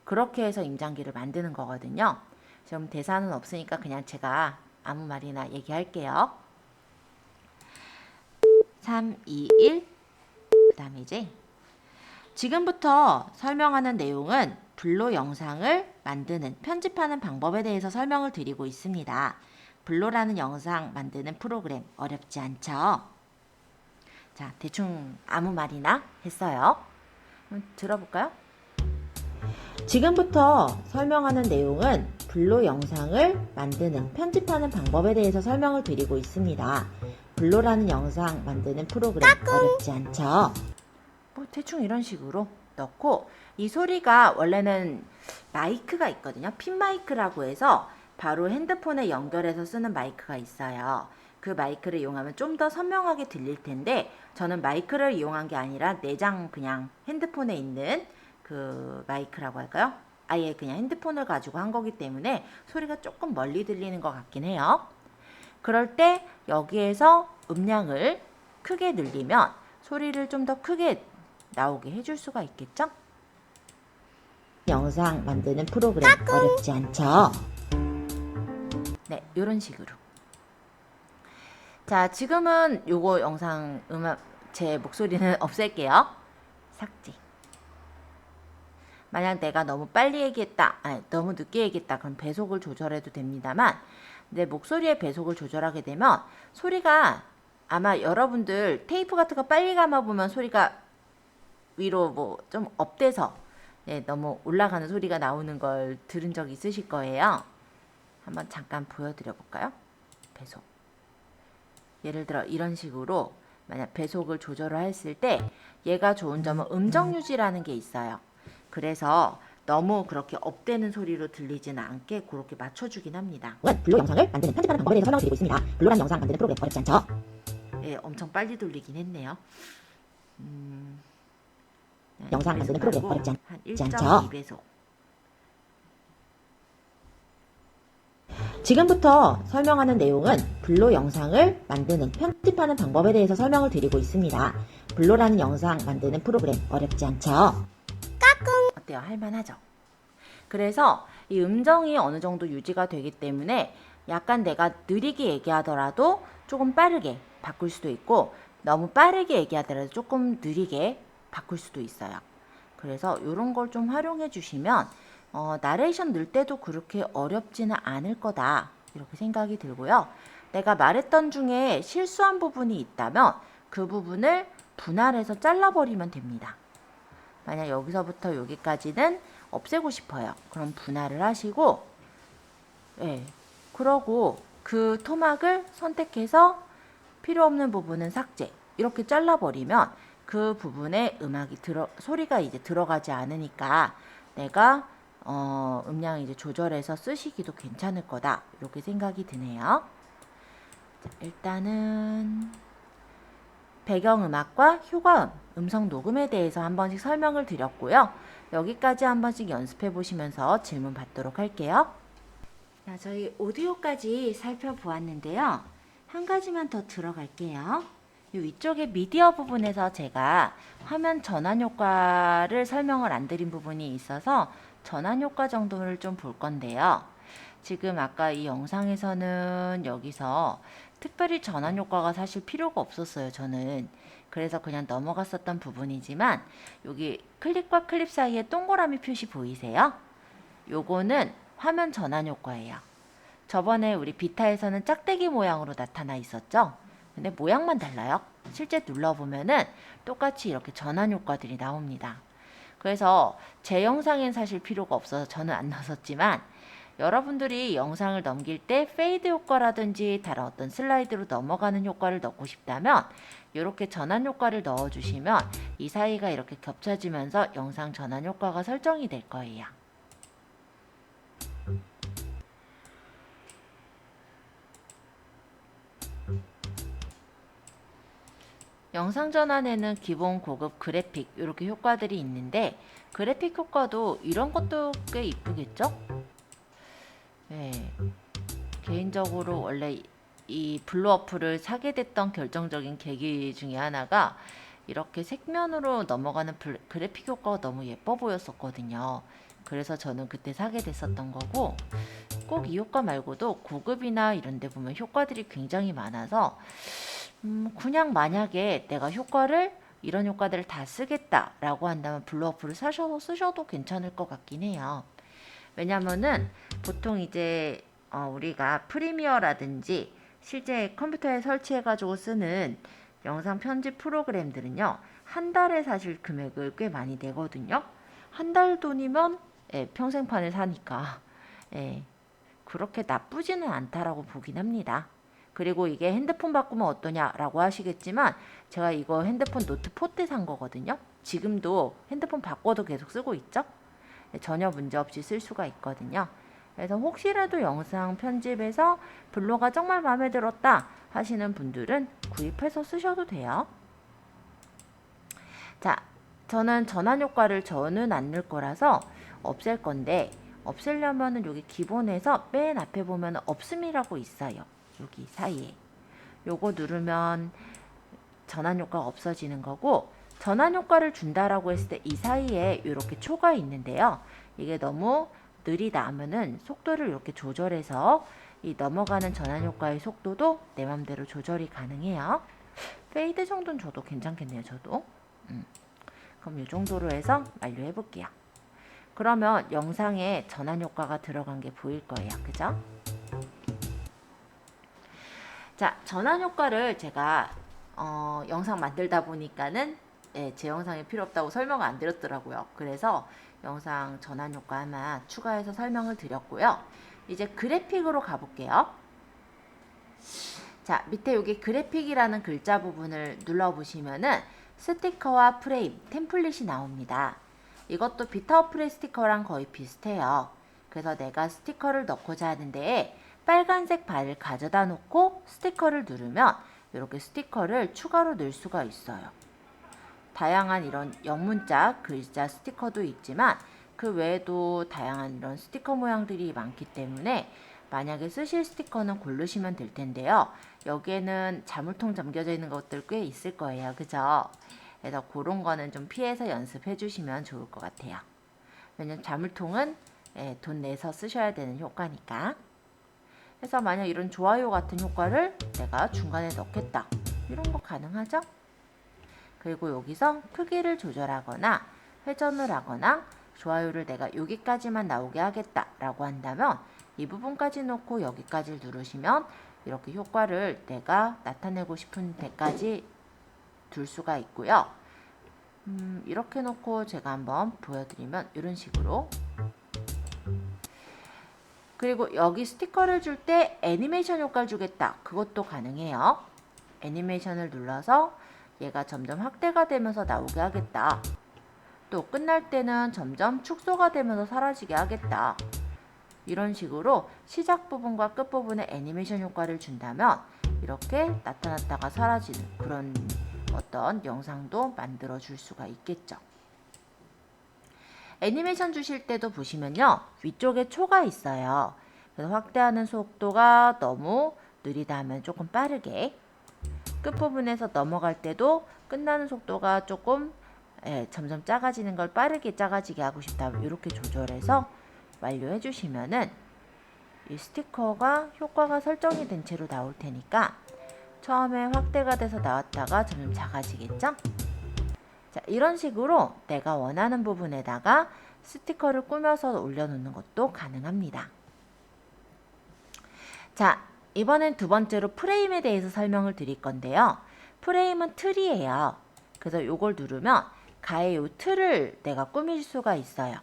그렇게 해서 임장기를 만드는 거거든요. 지금 대사는 없으니까 그냥 제가 아무 말이나 얘기할게요. 3, 2, 1. 그 다음에 이제 지금부터 설명하는 내용은 블로 영상을 만드는, 편집하는 방법에 대해서 설명을 드리고 있습니다. 블로라는 영상 만드는 프로그램 어렵지 않죠? 자, 대충 아무 말이나 했어요. 들어볼까요? 지금부터 설명하는 내용은 블로 영상을 만드는, 편집하는 방법에 대해서 설명을 드리고 있습니다. 블로라는 영상 만드는 프로그램 어렵지 않죠? 뭐 대충 이런 식으로 넣고, 이 소리가 원래는 마이크가 있거든요. 핀 마이크라고 해서 바로 핸드폰에 연결해서 쓰는 마이크가 있어요. 그 마이크를 이용하면 좀 더 선명하게 들릴 텐데, 저는 마이크를 이용한 게 아니라 내장 그냥 핸드폰에 있는 그 마이크라고 할까요? 아예 그냥 핸드폰을 가지고 한 거기 때문에 소리가 조금 멀리 들리는 것 같긴 해요. 그럴 때 여기에서 음량을 크게 늘리면 소리를 좀 더 크게 나오게 해줄 수가 있겠죠? 영상 만드는 프로그램 어렵지 않죠? 네, 이런 식으로. 자, 지금은 요거 영상 제 목소리는 없앨게요. 삭제. 만약 내가 너무 빨리 얘기했다, 아니 너무 늦게 얘기했다, 그럼 배속을 조절해도 됩니다만, 내 목소리의 배속을 조절하게 되면 소리가, 아마 여러분들 테이프 같은 거 빨리 감아보면 소리가 위로 뭐 좀 업돼서 너무 올라가는 소리가 나오는 걸 들은 적 있으실 거예요. 한번 잠깐 보여드려 볼까요? 배속. 예를 들어 이런 식으로 만약 배속을 조절을 했을 때 얘가 좋은 점은 음정 유지라는 게 있어요. 그래서 너무 그렇게 업되는 소리로 들리지는 않게 그렇게 맞춰주긴 합니다. 블로 영상을 만드는, 편집하는 방법에 대해서 설명드리고 있습니다. 블로라는 영상 만드는 프로그램 어렵지 않죠? 예, 엄청 빨리 돌리긴 했네요. 영상 만드는 프로그램 어렵지 한 않죠? 1.2배속. 지금부터 설명하는 내용은 블로 영상을 만드는, 편집하는 방법에 대해서 설명을 드리고 있습니다. 블로라는 영상 만드는 프로그램 어렵지 않죠? 어때요? 할만하죠? 그래서 이 음정이 어느 정도 유지가 되기 때문에 약간 내가 느리게 얘기하더라도 조금 빠르게 바꿀 수도 있고, 너무 빠르게 얘기하더라도 조금 느리게 바꿀 수도 있어요. 그래서 이런 걸 좀 활용해 주시면 나레이션 넣을 때도 그렇게 어렵지는 않을 거다, 이렇게 생각이 들고요. 내가 말했던 중에 실수한 부분이 있다면 그 부분을 분할해서 잘라버리면 됩니다. 만약 여기서부터 여기까지는 없애고 싶어요. 그럼 분할을 하시고, 그러고 그 토막을 선택해서 필요 없는 부분은 삭제, 이렇게 잘라버리면 그 부분에 소리가 이제 들어가지 않으니까 내가 음량 이제 조절해서 쓰시기도 괜찮을 거다, 이렇게 생각이 드네요. 자, 일단은 배경음악과 효과음, 음성 녹음에 대해서 한 번씩 설명을 드렸고요. 여기까지 한 번씩 연습해 보시면서 질문 받도록 할게요. 자, 저희 오디오까지 살펴보았는데요. 한 가지만 더 들어갈게요. 이 위쪽에 미디어 부분에서 제가 화면 전환 효과를 설명을 안 드린 부분이 있어서 전환 효과 정도를 좀 볼 건데요. 지금 아까 이 영상에서는 여기서 특별히 전환 효과가 사실 필요가 없었어요, 저는. 그래서 그냥 넘어갔었던 부분이지만, 여기 클립과 클립 사이에 동그라미 표시 보이세요? 요거는 화면 전환 효과예요. 저번에 우리 비타에서는 짝대기 모양으로 나타나 있었죠? 근데 모양만 달라요. 실제 눌러보면은 똑같이 이렇게 전환 효과들이 나옵니다. 그래서 제 영상엔 사실 필요가 없어서 저는 안 넣었지만 여러분들이 영상을 넘길 때 페이드 효과라든지 다른 어떤 슬라이드로 넘어가는 효과를 넣고 싶다면 이렇게 전환 효과를 넣어주시면 이 사이가 이렇게 겹쳐지면서 영상 전환 효과가 설정이 될 거예요. 영상 전환에는 기본, 고급, 그래픽 이렇게 효과들이 있는데 그래픽 효과도 이런 것도 꽤 이쁘겠죠? 네. 개인적으로 원래 이 블루 어플을 사게 됐던 결정적인 계기 중에 하나가 이렇게 색면으로 넘어가는 그래픽 효과가 너무 예뻐 보였었거든요. 그래서 저는 그때 사게 됐었던 거고, 꼭 이 효과 말고도 고급이나 이런 데 보면 효과들이 굉장히 많아서 그냥 만약에 내가 이런 효과들을 다 쓰겠다라고 한다면 블루 어플을 쓰셔도 괜찮을 것 같긴 해요. 왜냐면은 보통 이제 우리가 프리미어라든지 실제 컴퓨터에 설치해가지고 쓰는 영상 편집 프로그램들은요, 한 달에 사실 금액을 꽤 많이 내거든요. 한 달 돈이면 평생판을 사니까 그렇게 나쁘지는 않다라고 보긴 합니다. 그리고 이게 핸드폰 바꾸면 어떠냐라고 하시겠지만 제가 이거 핸드폰 노트 4 때 산 거거든요. 지금도 핸드폰 바꿔도 계속 쓰고 있죠. 전혀 문제 없이 쓸 수가 있거든요. 그래서 혹시라도 영상 편집에서 블로가 정말 마음에 들었다 하시는 분들은 구입해서 쓰셔도 돼요. 자, 저는 전환 효과를 저는 안 넣을 거라서 없앨 건데, 없애려면은 여기 기본에서 맨 앞에 보면 없음이라고 있어요. 여기 사이에 요거 누르면 전환 효과가 없어지는 거고, 전환 효과를 준다라고 했을 때 이 사이에 이렇게 초가 있는데요. 이게 너무 느리다 하면은 속도를 이렇게 조절해서 이 넘어가는 전환 효과의 속도도 내 맘대로 조절이 가능해요. 페이드 정도는 저도 괜찮겠네요. 저도. 그럼 이 정도로 해서 완료해 볼게요. 그러면 영상에 전환 효과가 들어간 게 보일 거예요. 그죠? 자, 전환 효과를 제가 영상 만들다 보니까는 제 영상이 필요 없다고 설명을 안 드렸더라고요. 그래서 영상 전환 효과 하나 추가해서 설명을 드렸고요. 이제 그래픽으로 가볼게요. 자, 밑에 여기 그래픽이라는 글자 부분을 눌러보시면은 스티커와 프레임, 템플릿이 나옵니다. 이것도 비타 어플의 스티커랑 거의 비슷해요. 그래서 내가 스티커를 넣고자 하는데 빨간색 바를 가져다 놓고 스티커를 누르면 이렇게 스티커를 추가로 넣을 수가 있어요. 다양한 이런 영문자, 글자 스티커도 있지만 그 외에도 다양한 이런 스티커 모양들이 많기 때문에 만약에 쓰실 스티커는 고르시면 될 텐데요. 여기에는 자물통 담겨져 있는 것들 꽤 있을 거예요. 그죠? 그래서 그런 거는 좀 피해서 연습해 주시면 좋을 것 같아요. 왜냐면 자물통은 돈 내서 쓰셔야 되는 효과니까. 그래서 만약 이런 좋아요 같은 효과를 내가 중간에 넣겠다. 이런 거 가능하죠? 그리고 여기서 크기를 조절하거나 회전을 하거나 좋아요를 내가 여기까지만 나오게 하겠다 라고 한다면 이 부분까지 놓고 여기까지 누르시면 이렇게 효과를 내가 나타내고 싶은 데까지 둘 수가 있고요. 이렇게 놓고 제가 한번 보여드리면 이런 식으로. 그리고 여기 스티커를 줄 때 애니메이션 효과를 주겠다. 그것도 가능해요. 애니메이션을 눌러서 얘가 점점 확대가 되면서 나오게 하겠다. 또 끝날 때는 점점 축소가 되면서 사라지게 하겠다. 이런 식으로 시작 부분과 끝 부분에 애니메이션 효과를 준다면 이렇게 나타났다가 사라지는 그런 어떤 영상도 만들어 줄 수가 있겠죠. 애니메이션 주실 때도 보시면요, 위쪽에 초가 있어요. 그래서 확대하는 속도가 너무 느리다 하면 조금 빠르게, 끝부분에서 넘어갈 때도 끝나는 속도가 조금 점점 작아지는 걸 빠르게 작아지게 하고 싶다면 이렇게 조절해서 완료해 주시면은 이 스티커가 효과가 설정이 된 채로 나올 테니까 처음에 확대가 돼서 나왔다가 점점 작아지겠죠? 자, 이런 식으로 내가 원하는 부분에다가 스티커를 꾸며서 올려놓는 것도 가능합니다. 자, 이번엔 두 번째로 프레임에 대해서 설명을 드릴 건데요. 프레임은 틀이에요. 그래서 이걸 누르면 가의 요 틀을 내가 꾸밀 수가 있어요.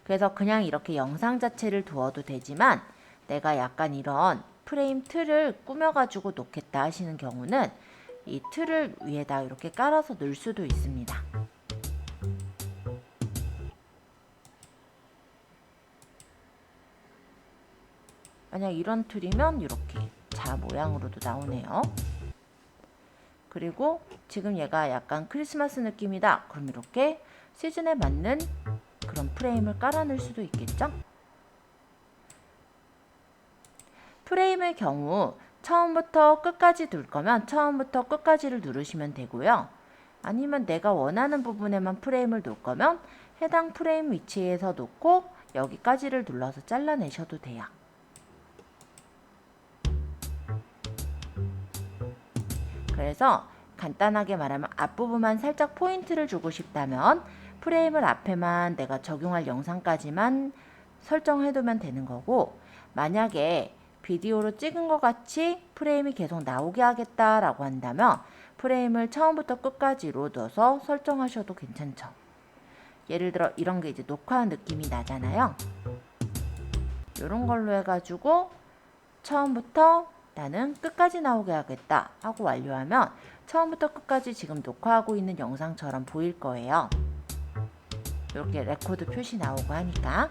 그래서 그냥 이렇게 영상 자체를 두어도 되지만 내가 약간 이런 프레임 틀을 꾸며가지고 놓겠다 하시는 경우는 이 틀을 위에다 이렇게 깔아서 넣을 수도 있습니다. 만약 이런 틀이면 이렇게 자 모양으로도 나오네요. 그리고 지금 얘가 약간 크리스마스 느낌이다. 그럼 이렇게 시즌에 맞는 그런 프레임을 깔아 넣을 수도 있겠죠? 프레임의 경우 처음부터 끝까지 둘 거면 처음부터 끝까지를 누르시면 되고요. 아니면 내가 원하는 부분에만 프레임을 놓을 거면 해당 프레임 위치에서 놓고 여기까지를 눌러서 잘라내셔도 돼요. 그래서 간단하게 말하면 앞부분만 살짝 포인트를 주고 싶다면 프레임을 앞에만 내가 적용할 영상까지만 설정해두면 되는 거고, 만약에 비디오로 찍은 것 같이 프레임이 계속 나오게 하겠다라고 한다면 프레임을 처음부터 끝까지로 넣어서 설정하셔도 괜찮죠. 예를 들어 이런 게 이제 녹화한 느낌이 나잖아요. 이런 걸로 해가지고 처음부터 나는 끝까지 나오게 하겠다 하고 완료하면 처음부터 끝까지 지금 녹화하고 있는 영상처럼 보일 거예요. 이렇게 레코드 표시 나오고 하니까.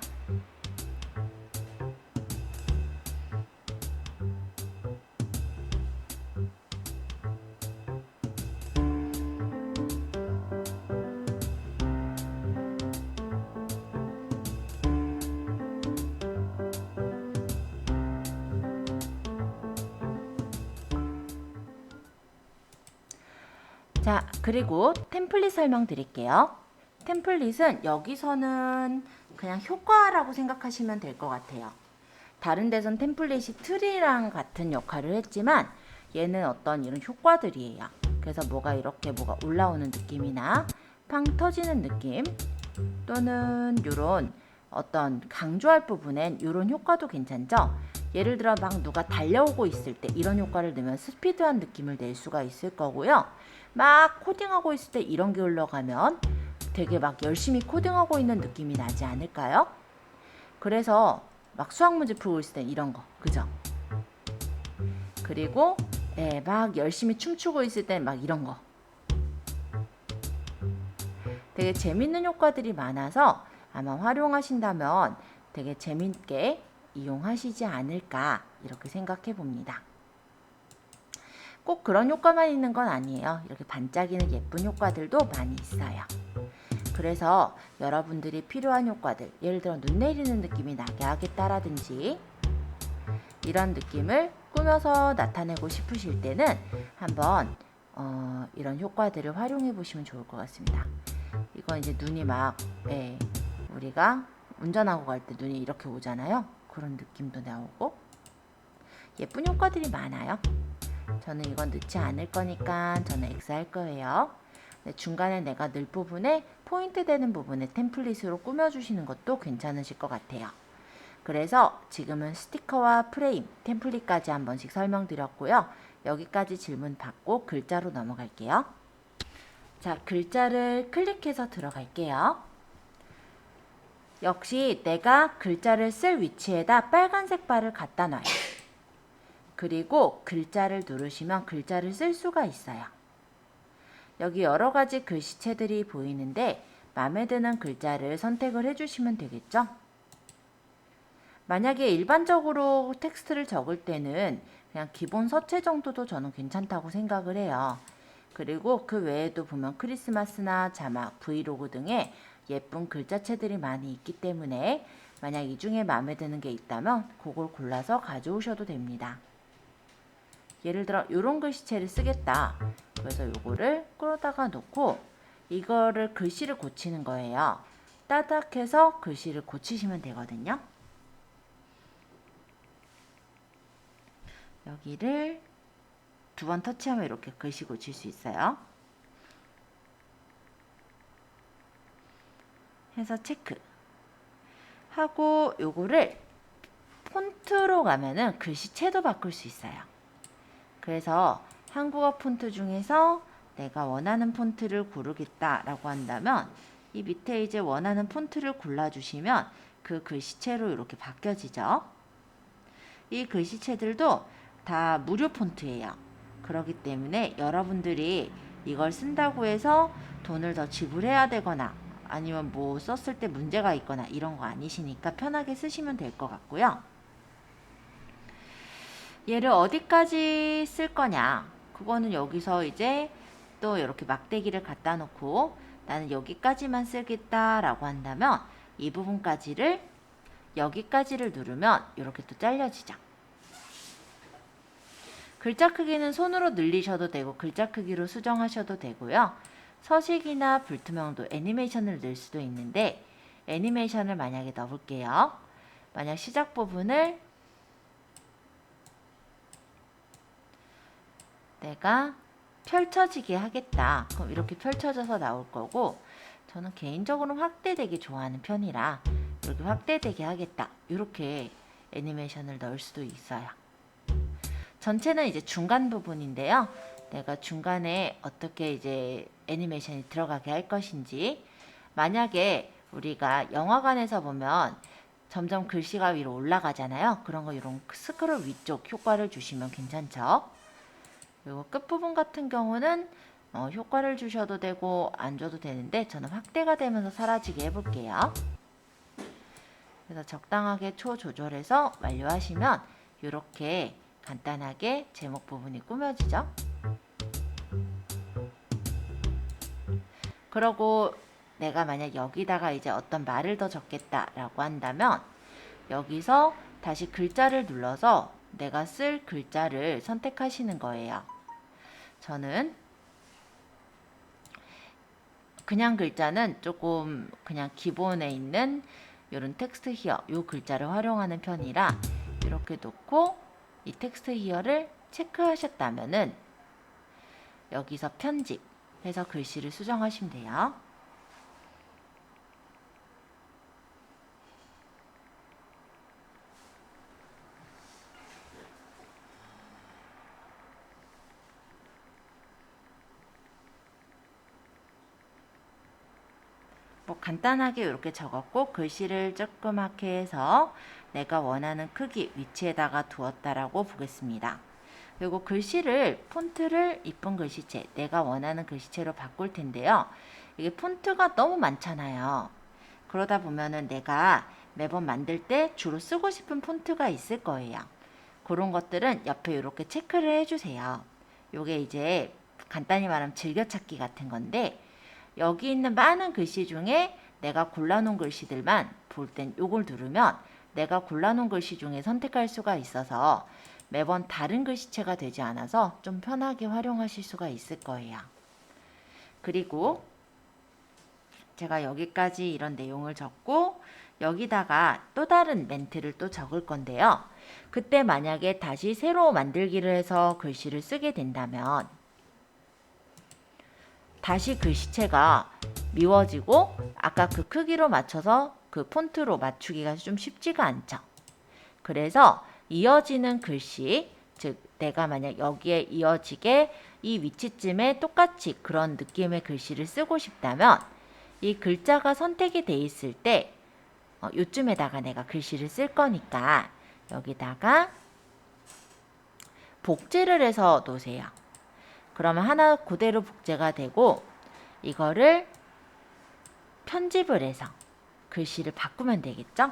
자, 그리고 템플릿 설명드릴게요. 템플릿은 여기서는 그냥 효과라고 생각하시면 될 것 같아요. 다른 데선 템플릿이 틀이랑 같은 역할을 했지만 얘는 어떤 이런 효과들이에요. 그래서 뭐가 이렇게 뭐가 올라오는 느낌이나 팡 터지는 느낌, 또는 이런 어떤 강조할 부분엔 이런 효과도 괜찮죠. 예를 들어 막 누가 달려오고 있을 때 이런 효과를 넣으면 스피드한 느낌을 낼 수가 있을 거고요. 막 코딩하고 있을 때 이런 게 흘러가면 되게 막 열심히 코딩하고 있는 느낌이 나지 않을까요? 그래서 막 수학 문제 풀고 있을 때 이런 거, 그죠? 그리고 막 열심히 춤추고 있을 때 막 이런 거. 되게 재밌는 효과들이 많아서 아마 활용하신다면 되게 재밌게 이용하시지 않을까 이렇게 생각해 봅니다. 꼭 그런 효과만 있는 건 아니에요. 이렇게 반짝이는 예쁜 효과들도 많이 있어요. 그래서 여러분들이 필요한 효과들, 예를 들어 눈 내리는 느낌이 나게 하겠다라든지 이런 느낌을 꾸며서 나타내고 싶으실 때는 한번 이런 효과들을 활용해 보시면 좋을 것 같습니다. 이건 이제 눈이 막 우리가 운전하고 갈 때 눈이 이렇게 오잖아요. 그런 느낌도 나오고 예쁜 효과들이 많아요. 저는 이건 넣지 않을 거니까 저는 X 할 거예요. 중간에 내가 넣을 부분에 포인트 되는 부분에 템플릿으로 꾸며주시는 것도 괜찮으실 것 같아요. 그래서 지금은 스티커와 프레임, 템플릿까지 한 번씩 설명드렸고요. 여기까지 질문 받고 글자로 넘어갈게요. 자, 글자를 클릭해서 들어갈게요. 역시 내가 글자를 쓸 위치에다 빨간색 바를 갖다 놔요. 그리고 글자를 누르시면 글자를 쓸 수가 있어요. 여기 여러 가지 글씨체들이 보이는데 마음에 드는 글자를 선택을 해주시면 되겠죠? 만약에 일반적으로 텍스트를 적을 때는 그냥 기본 서체 정도도 저는 괜찮다고 생각을 해요. 그리고 그 외에도 보면 크리스마스나 자막, 브이로그 등의 예쁜 글자체들이 많이 있기 때문에 만약 이 중에 마음에 드는 게 있다면 그걸 골라서 가져오셔도 됩니다. 예를 들어 이런 글씨체를 쓰겠다. 그래서 이거를 끌어다가 놓고 이거를 글씨를 고치는 거예요. 따닥해서 글씨를 고치시면 되거든요. 여기를 두 번 터치하면 이렇게 글씨 고칠 수 있어요. 해서 체크 하고 요거를 폰트로 가면은 글씨체도 바꿀 수 있어요. 그래서 한국어 폰트 중에서 내가 원하는 폰트를 고르겠다 라고 한다면 이 밑에 이제 원하는 폰트를 골라주시면 그 글씨체로 이렇게 바뀌어지죠. 이 글씨체들도 다 무료 폰트예요. 그렇기 때문에 여러분들이 이걸 쓴다고 해서 돈을 더 지불해야 되거나 아니면 뭐 썼을 때 문제가 있거나 이런 거 아니시니까 편하게 쓰시면 될 것 같고요. 얘를 어디까지 쓸 거냐, 그거는 여기서 이제 또 이렇게 막대기를 갖다 놓고 나는 여기까지만 쓰겠다 라고 한다면 이 부분까지를 여기까지를 누르면 이렇게 또 잘려지죠. 글자 크기는 손으로 늘리셔도 되고 글자 크기로 수정하셔도 되고요. 서식이나 불투명도, 애니메이션을 넣을 수도 있는데 애니메이션을 만약에 넣어볼게요. 만약 시작 부분을 내가 펼쳐지게 하겠다. 그럼 이렇게 펼쳐져서 나올 거고, 저는 개인적으로는 확대되게 좋아하는 편이라 이렇게 확대되게 하겠다. 이렇게 애니메이션을 넣을 수도 있어요. 전체는 이제 중간 부분인데요. 내가 중간에 어떻게 이제 애니메이션이 들어가게 할 것인지, 만약에 우리가 영화관에서 보면 점점 글씨가 위로 올라가잖아요. 그런 거 이런 스크롤 위쪽 효과를 주시면 괜찮죠. 그리고 끝부분 같은 경우는 효과를 주셔도 되고 안 줘도 되는데 저는 확대가 되면서 사라지게 해볼게요. 그래서 적당하게 초 조절해서 완료하시면 이렇게 간단하게 제목 부분이 꾸며지죠. 그러고 내가 만약 여기다가 이제 어떤 말을 더 적겠다라고 한다면 여기서 다시 글자를 눌러서 내가 쓸 글자를 선택하시는 거예요. 저는 그냥 글자는 조금 그냥 기본에 있는 이런 텍스트 히어 요 글자를 활용하는 편이라 이렇게 놓고 이 텍스트 히어를 체크하셨다면은 여기서 편집해서 글씨를 수정하시면 돼요. 뭐 간단하게 이렇게 적었고 글씨를 조그맣게 해서 내가 원하는 크기 위치에다가 두었다라고 보겠습니다. 그리고 글씨를 폰트를 이쁜 글씨체 내가 원하는 글씨체로 바꿀 텐데요. 이게 폰트가 너무 많잖아요. 그러다 보면은 내가 매번 만들 때 주로 쓰고 싶은 폰트가 있을 거예요. 그런 것들은 옆에 이렇게 체크를 해주세요. 요게 이제 간단히 말하면 즐겨찾기 같은 건데 여기 있는 많은 글씨 중에 내가 골라놓은 글씨들만 볼 땐 요걸 누르면 내가 골라놓은 글씨 중에 선택할 수가 있어서 매번 다른 글씨체가 되지 않아서 좀 편하게 활용하실 수가 있을 거예요. 그리고 제가 여기까지 이런 내용을 적고 여기다가 또 다른 멘트를 또 적을 건데요. 그때 만약에 다시 새로 만들기를 해서 글씨를 쓰게 된다면 다시 글씨체가 미워지고 아까 그 크기로 맞춰서 그 폰트로 맞추기가 좀 쉽지가 않죠. 그래서 이어지는 글씨, 즉 내가 만약 여기에 이어지게 이 위치쯤에 똑같이 그런 느낌의 글씨를 쓰고 싶다면 이 글자가 선택이 돼 있을 때 요쯤에다가 내가 글씨를 쓸 거니까 여기다가 복제를 해서 놓으세요. 그러면 하나 그대로 복제가 되고 이거를 편집을 해서 글씨를 바꾸면 되겠죠?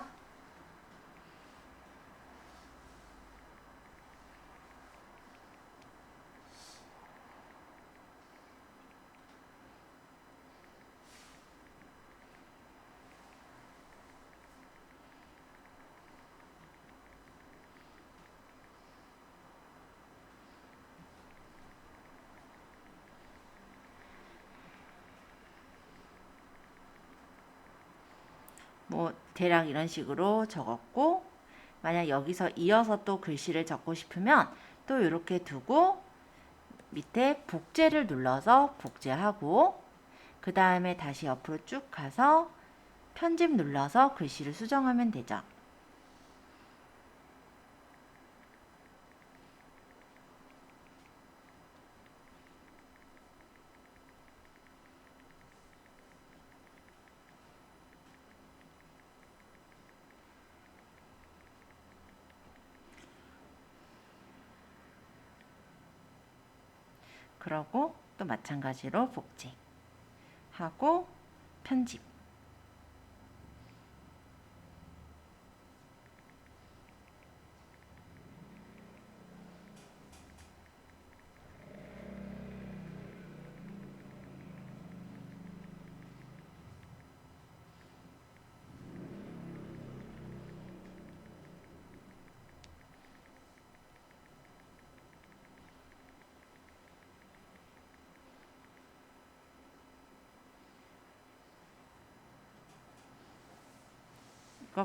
뭐 대략 이런 식으로 적었고 만약 여기서 이어서 또 글씨를 적고 싶으면 또 이렇게 두고 밑에 복제를 눌러서 복제하고 그 다음에 다시 옆으로 쭉 가서 편집 눌러서 글씨를 수정하면 되죠. 그러고 또 마찬가지로 복제하고 편집.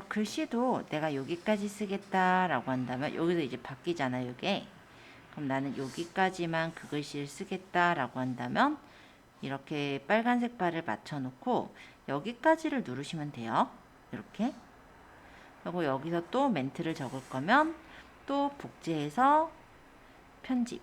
글씨도 내가 여기까지 쓰겠다라고 한다면 여기서 이제 바뀌잖아요, 이게. 그럼 나는 여기까지만 그 글씨를 쓰겠다라고 한다면 이렇게 빨간색 바를 맞춰 놓고 여기까지를 누르시면 돼요. 이렇게. 그리고 여기서 또 멘트를 적을 거면 또 복제해서 편집.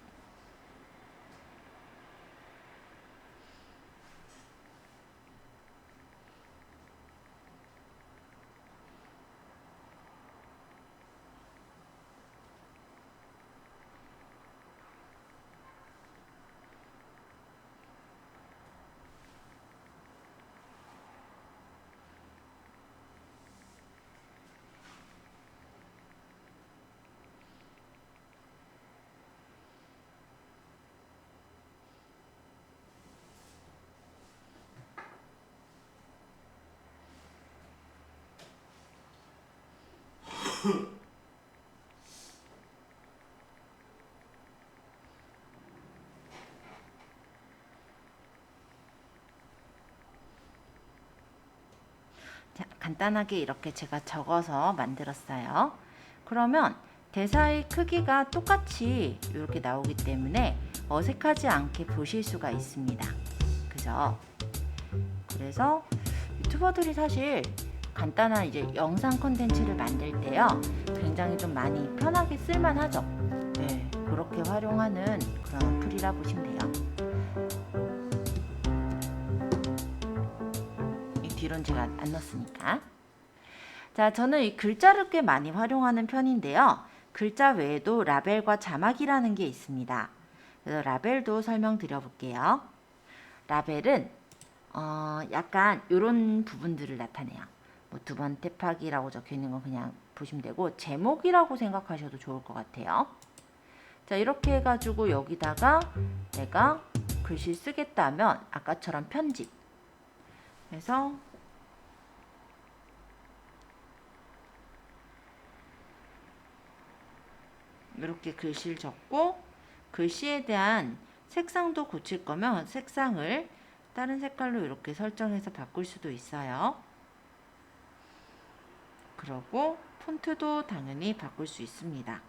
자, 간단하게 이렇게 제가 적어서 만들었어요. 그러면 대사의 크기가 똑같이 이렇게 나오기 때문에 어색하지 않게 보실 수가 있습니다. 그죠? 그래서 유튜버들이 사실 간단한 이제 영상 콘텐츠를 만들 때요, 굉장히 좀 많이 편하게 쓸만하죠. 네, 그렇게 활용하는 그런 어플이라 보시면 돼요. 이 뒤로는 제가 안 넣었으니까. 자, 저는 이 글자를 꽤 많이 활용하는 편인데요. 글자 외에도 라벨과 자막이라는 게 있습니다. 그래서 라벨도 설명드려 볼게요. 라벨은 약간 이런 부분들을 나타내요. 뭐 두 번 탭하기라고 적혀 있는 건 그냥 보시면 되고, 제목이라고 생각하셔도 좋을 것 같아요. 자, 이렇게 해가지고 여기다가 내가 글씨 쓰겠다 하면 아까처럼 편집. 그래서 이렇게 글씨를 적고, 글씨에 대한 색상도 고칠 거면 색상을 다른 색깔로 이렇게 설정해서 바꿀 수도 있어요. 그러고 폰트도 당연히 바꿀 수 있습니다.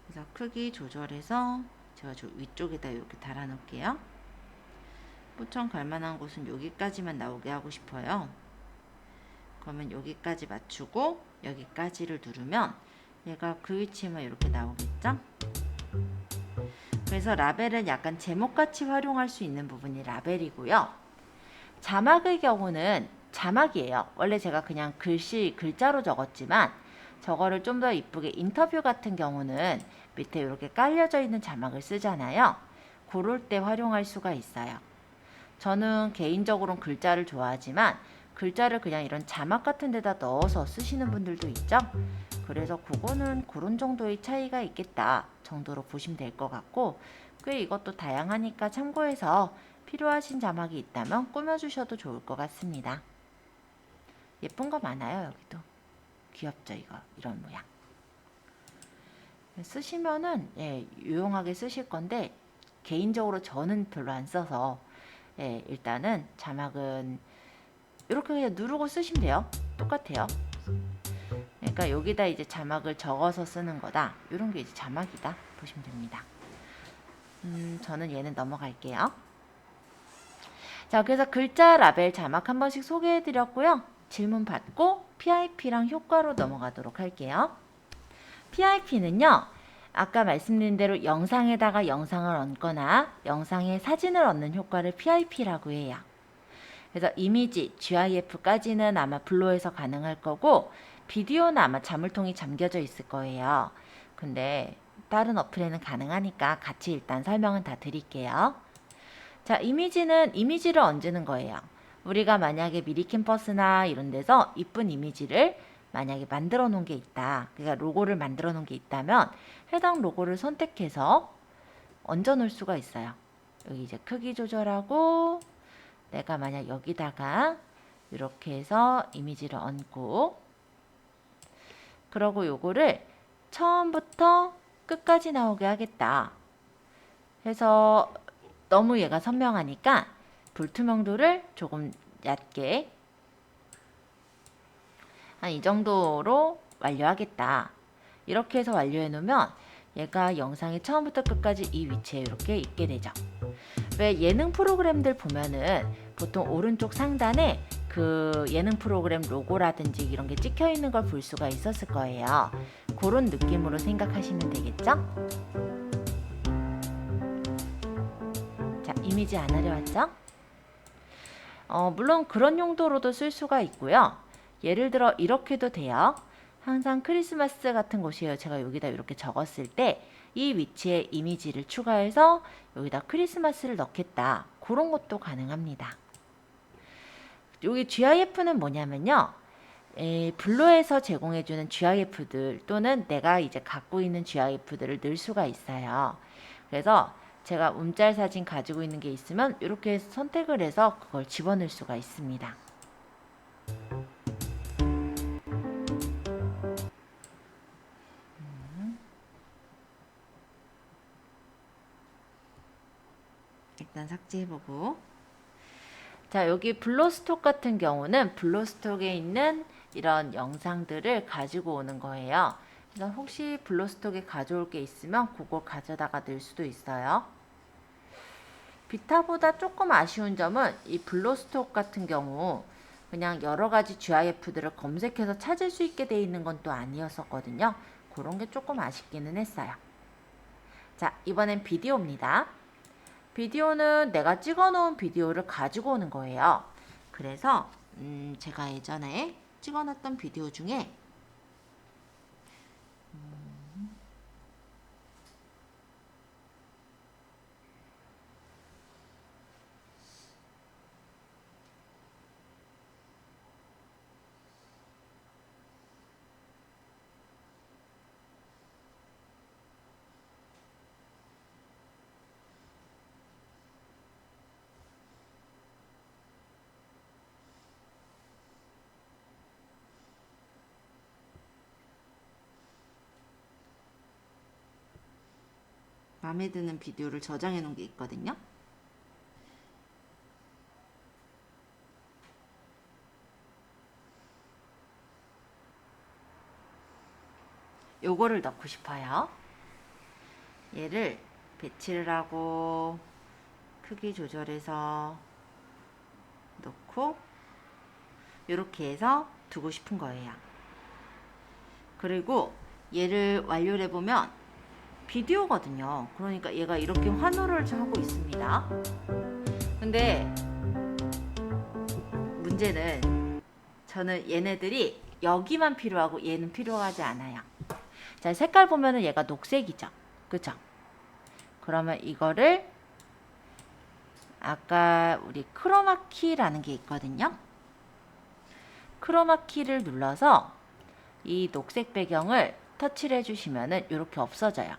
그래서 크기 조절해서 제가 저 위쪽에다 이렇게 달아 놓을게요. 포천 갈만한 곳은 여기까지만 나오게 하고 싶어요. 그러면 여기까지 맞추고 여기까지를 누르면 얘가 그 위치에만 이렇게 나오겠죠? 그래서 라벨은 약간 제목같이 활용할 수 있는 부분이 라벨이고요. 자막의 경우는 자막이에요. 원래 제가 그냥 글자로 적었지만 저거를 좀 더 이쁘게 인터뷰 같은 경우는 밑에 이렇게 깔려져 있는 자막을 쓰잖아요. 그럴 때 활용할 수가 있어요. 저는 개인적으로는 글자를 좋아하지만 글자를 그냥 이런 자막 같은 데다 넣어서 쓰시는 분들도 있죠. 그래서 그거는 그런 정도의 차이가 있겠다 정도로 보시면 될 것 같고, 꽤 이것도 다양하니까 참고해서 필요하신 자막이 있다면 꾸며주셔도 좋을 것 같습니다. 예쁜 거 많아요. 여기도 귀엽죠. 이런 모양 쓰시면은 유용하게 쓰실 건데, 개인적으로 저는 별로 안 써서 일단은 자막은 이렇게 그냥 누르고 쓰시면 돼요. 똑같아요. 그러니까 여기다 이제 자막을 적어서 쓰는 거다, 이런 게 이제 자막이다 보시면 됩니다. 저는 얘는 넘어갈게요. 자, 그래서 글자, 라벨, 자막 한 번씩 소개해 드렸고요. 질문 받고 PIP랑 효과로 넘어가도록 할게요. PIP는요, 아까 말씀드린 대로 영상에다가 영상을 얹거나 영상에 사진을 얹는 효과를 PIP라고 해요. 그래서 이미지, GIF까지는 아마 블로에서 가능할 거고, 비디오는 아마 자물통이 잠겨져 있을 거예요. 근데 다른 어플에는 가능하니까 같이 일단 설명은 다 드릴게요. 자, 이미지를 얹는 거예요. 우리가 만약에 미리 캠퍼스나 이런 데서 이쁜 이미지를 만약에 만들어 놓은 게 있다. 그러니까 로고를 만들어 놓은 게 있다면 해당 로고를 선택해서 얹어 놓을 수가 있어요. 여기 이제 크기 조절하고 내가 만약 여기다가 이렇게 해서 이미지를 얹고 그러고 요거를 처음부터 끝까지 나오게 하겠다 해서 너무 얘가 선명하니까 불투명도를 조금 얕게 한 이 정도로 완료하겠다. 이렇게 해서 완료해 놓으면 얘가 영상의 처음부터 끝까지 이 위치에 이렇게 있게 되죠. 왜 예능 프로그램들 보면은 보통 오른쪽 상단에 그 예능 프로그램 로고라든지 이런 게 찍혀 있는 걸 볼 수가 있었을 거예요. 그런 느낌으로 생각하시면 되겠죠? 자, 이미지 안 하려왔죠? 물론 그런 용도로도 쓸 수가 있고요. 예를 들어 이렇게도 돼요. 항상 크리스마스 같은 곳이에요. 제가 여기다 이렇게 적었을 때 이 위치에 이미지를 추가해서 여기다 크리스마스를 넣겠다. 그런 것도 가능합니다. 여기 GIF는 뭐냐면요. 블로에서 제공해주는 GIF들 또는 내가 이제 갖고 있는 GIF들을 넣을 수가 있어요. 그래서 제가 움짤 사진 가지고 있는 게 있으면 이렇게 선택을 해서 그걸 집어넣을 수가 있습니다. 일단 삭제해보고 자 여기 블로스톡 같은 경우는 블로스톡에 있는 이런 영상들을 가지고 오는 거예요. 그래서 혹시 블로스톡에 가져올 게 있으면 그거 가져다가 넣을 수도 있어요. 비타보다 조금 아쉬운 점은 이 블로스톡 같은 경우 그냥 여러 가지 GIF들을 검색해서 찾을 수 있게 되어 있는 건 또 아니었었거든요. 그런 게 조금 아쉽기는 했어요. 자, 이번엔 비디오입니다. 비디오는 내가 찍어 놓은 비디오를 가지고 오는 거예요. 그래서 제가 예전에 찍어 놨던 비디오 중에 마음에 드는 비디오를 저장해 놓은 게 있거든요. 요거를 넣고 싶어요. 얘를 배치를 하고 크기 조절해서 넣고 이렇게 해서 두고 싶은 거예요. 그리고 얘를 완료를 해보면 비디오거든요. 그러니까 얘가 이렇게 환호를 하고 있습니다. 근데 문제는 저는 얘네들이 여기만 필요하고 얘는 필요하지 않아요. 자, 색깔 보면은 얘가 녹색이죠. 그죠? 그러면 이거를 아까 우리 크로마키라는 게 있거든요. 크로마키를 눌러서 이 녹색 배경을 터치를 해주시면은 이렇게 없어져요.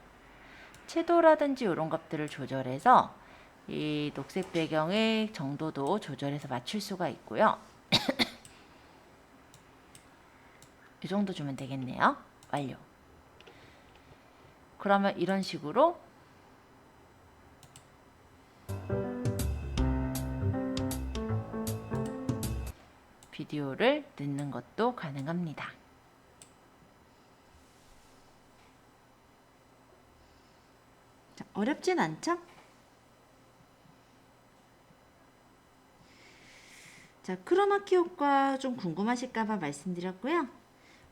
채도라든지 이런 것들을 조절해서 이 녹색 배경의 정도도 조절해서 맞출 수가 있고요. 이 정도 주면 되겠네요. 완료. 그러면 이런 식으로 비디오를 넣는 것도 가능합니다. 자, 어렵진 않죠? 자, 크로마키 효과 좀 궁금하실까봐 말씀드렸고요.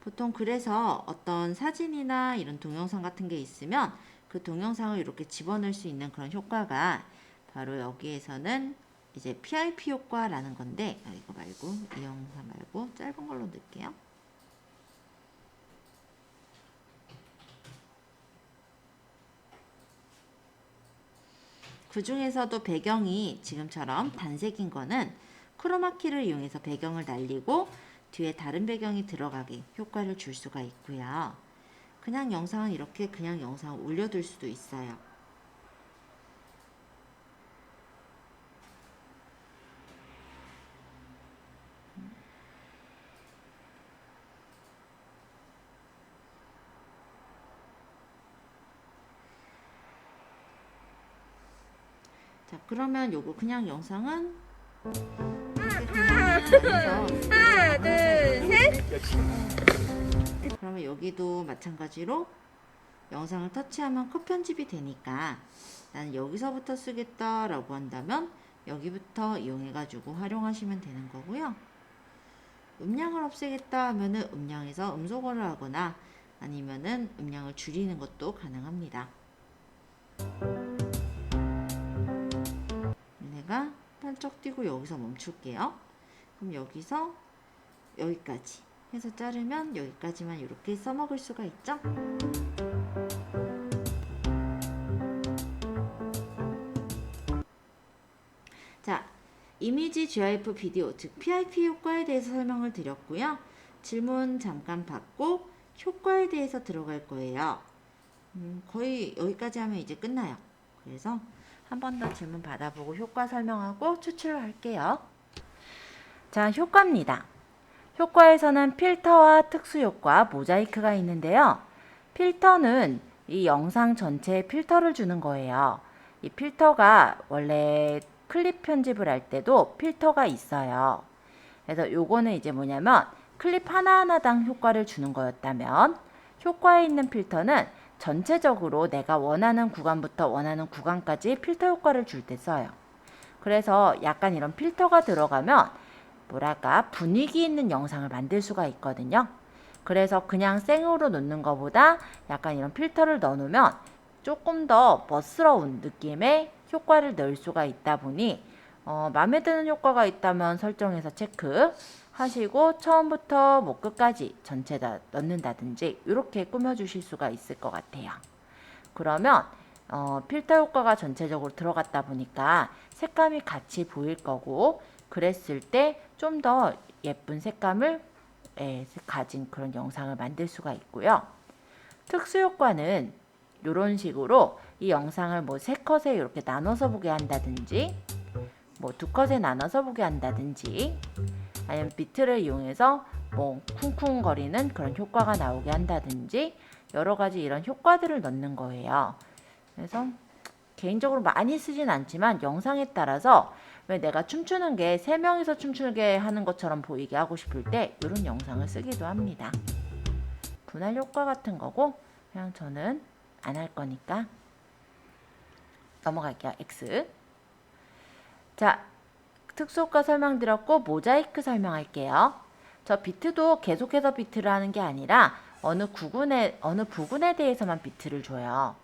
보통 그래서 어떤 사진이나 이런 동영상 같은 게 있으면 그 동영상을 이렇게 집어넣을 수 있는 그런 효과가 바로 여기에서는 이제 PIP 효과라는 건데, 이거 말고 이 영상 말고 짧은 걸로 넣을게요. 그 중에서도 배경이 지금처럼 단색인 거는 크로마키를 이용해서 배경을 날리고 뒤에 다른 배경이 들어가게 효과를 줄 수가 있고요. 그냥 영상은 이렇게 그냥 영상을 올려둘 수도 있어요. 자, 그러면 요거 그냥 영상은 하나, 둘, 셋. 그러면 여기도 마찬가지로 영상을 터치하면 컷 편집이 되니까 나는 여기서부터 쓰겠다 라고 한다면 여기부터 이용해 가지고 활용하시면 되는 거고요. 음량을 없애겠다 하면은 음량에서 음소거를 하거나 아니면은 음량을 줄이는 것도 가능합니다. 내가 반짝 뛰고 여기서 멈출게요. 그럼 여기서 여기까지 해서 자르면 여기까지만 이렇게 써먹을 수가 있죠. 자, 이미지 GIF 비디오, 즉 PIP 효과에 대해서 설명을 드렸고요. 질문 잠깐 받고 효과에 대해서 들어갈 거예요. 거의 여기까지 하면 이제 끝나요. 그래서 한 번 더 질문 받아보고 효과 설명하고 추출을 할게요. 자, 효과입니다. 효과에서는 필터와 특수효과, 모자이크가 있는데요. 필터는 이 영상 전체에 필터를 주는 거예요. 이 필터가 원래 클립 편집을 할 때도 필터가 있어요. 그래서 요거는 이제 뭐냐면 클립 하나하나당 효과를 주는 거였다면 효과에 있는 필터는 전체적으로 내가 원하는 구간부터 원하는 구간까지 필터 효과를 줄 때 써요. 그래서 약간 이런 필터가 들어가면 뭐랄까 분위기 있는 영상을 만들 수가 있거든요. 그래서 그냥 생으로 놓는 것보다 약간 이런 필터를 넣어놓으면 조금 더 멋스러운 느낌의 효과를 넣을 수가 있다 보니 마음에 드는 효과가 있다면 설정해서 체크 하시고 처음부터 뭐 끝까지 전체 다 넣는다든지 이렇게 꾸며주실 수가 있을 것 같아요. 그러면 필터 효과가 전체적으로 들어갔다 보니까 색감이 같이 보일 거고 그랬을 때 좀 더 예쁜 색감을 가진 그런 영상을 만들 수가 있고요. 특수 효과는 이런 식으로 이 영상을 뭐 3컷에 이렇게 나눠서 보게 한다든지 뭐 2컷에 나눠서 보게 한다든지 아니면 비트를 이용해서 뭐 쿵쿵거리는 그런 효과가 나오게 한다든지 여러 가지 이런 효과들을 넣는 거예요. 그래서 개인적으로 많이 쓰진 않지만 영상에 따라서 왜 내가 춤추는 게 3명이서 춤추게 하는 것처럼 보이게 하고 싶을 때 이런 영상을 쓰기도 합니다. 분할 효과 같은 거고 그냥 저는 안 할 거니까 넘어갈게요. X. 자, 특수효과 설명드렸고 모자이크 설명할게요. 저 비트도 계속해서 비트를 하는 게 아니라 어느 부분에 대해서만 비트를 줘요.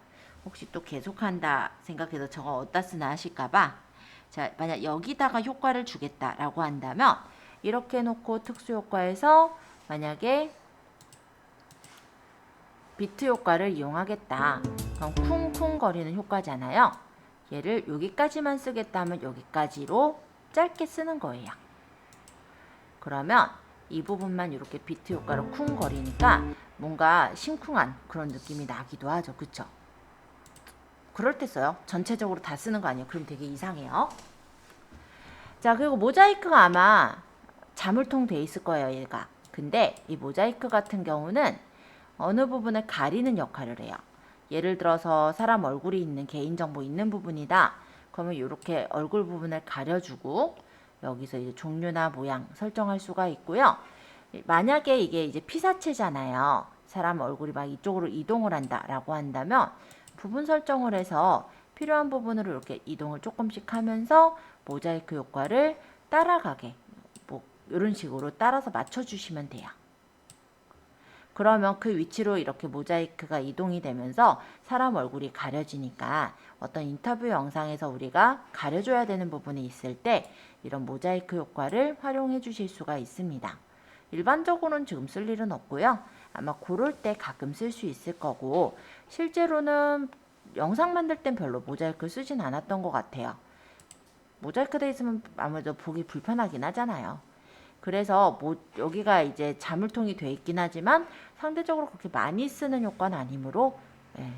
혹시 또 계속한다 생각해서 저거 어디다 쓰나 하실까봐 자, 만약 여기다가 효과를 주겠다라고 한다면 이렇게 놓고 특수효과에서 만약에 비트 효과를 이용하겠다. 그럼 쿵쿵 거리는 효과잖아요. 얘를 여기까지만 쓰겠다 하면 여기까지로 짧게 쓰는 거예요. 그러면 이 부분만 이렇게 비트 효과로 쿵 거리니까 뭔가 심쿵한 그런 느낌이 나기도 하죠. 그쵸? 그럴 때 써요. 전체적으로 다 쓰는 거 아니에요. 그럼 되게 이상해요. 자, 그리고 모자이크가 아마 자물통 돼 있을 거예요. 얘가. 근데 이 모자이크 같은 경우는 어느 부분을 가리는 역할을 해요. 예를 들어서 사람 얼굴이 있는 개인정보 있는 부분이다. 그러면 이렇게 얼굴 부분을 가려주고 여기서 이제 종류나 모양 설정할 수가 있고요. 만약에 이게 이제 피사체잖아요. 사람 얼굴이 막 이쪽으로 이동을 한다라고 한다면 부분 설정을 해서 필요한 부분으로 이렇게 이동을 조금씩 하면서 모자이크 효과를 따라가게 뭐 이런 식으로 따라서 맞춰주시면 돼요. 그러면 그 위치로 이렇게 모자이크가 이동이 되면서 사람 얼굴이 가려지니까 어떤 인터뷰 영상에서 우리가 가려줘야 되는 부분이 있을 때 이런 모자이크 효과를 활용해 주실 수가 있습니다. 일반적으로는 지금 쓸 일은 없고요. 아마 고럴 때 가끔 쓸 수 있을 거고 실제로는 영상 만들 땐 별로 모자이크 쓰진 않았던 것 같아요. 모자이크 돼 있으면 아무래도 보기 불편하긴 하잖아요. 그래서 여기가 이제 자물통이 돼 있긴 하지만 상대적으로 그렇게 많이 쓰는 효과는 아니므로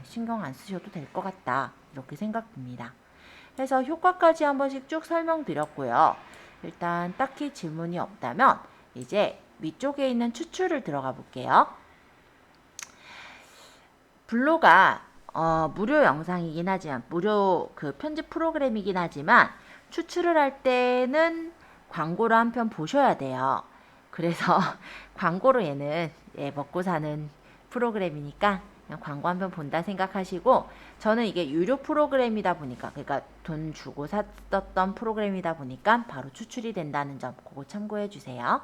신경 안 쓰셔도 될 것 같다, 이렇게 생각됩니다. 그래서 효과까지 한 번씩 쭉 설명드렸고요. 일단 딱히 질문이 없다면 이제 위쪽에 있는 추출을 들어가 볼게요. 블로가 무료 영상이긴 하지만 무료 그 편집 프로그램이긴 하지만 추출을 할 때는 광고를 한 편 보셔야 돼요. 그래서 광고로 얘는 먹고 사는 프로그램이니까 그냥 광고 한 편 본다 생각하시고, 저는 이게 유료 프로그램이다 보니까, 그러니까 돈 주고 샀었던 프로그램이다 보니까 바로 추출이 된다는 점 그거 참고해 주세요.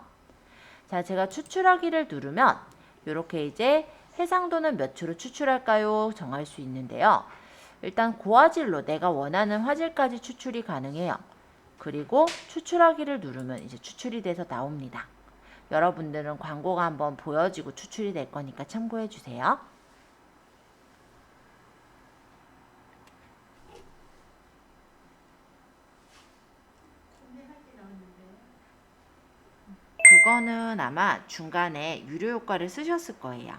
자, 제가 추출하기를 누르면 이렇게 이제 해상도는 몇 초로 추출할까요? 정할 수 있는데요. 일단 고화질로 내가 원하는 화질까지 추출이 가능해요. 그리고 추출하기를 누르면 이제 추출이 돼서 나옵니다. 여러분들은 광고가 한번 보여지고 추출이 될 거니까 참고해 주세요. 그거는 아마 중간에 유료 효과를 쓰셨을 거예요.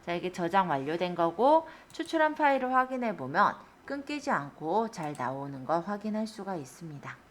자, 이게 저장 완료된 거고 추출한 파일을 확인해 보면 끊기지 않고 잘 나오는 걸 확인할 수가 있습니다.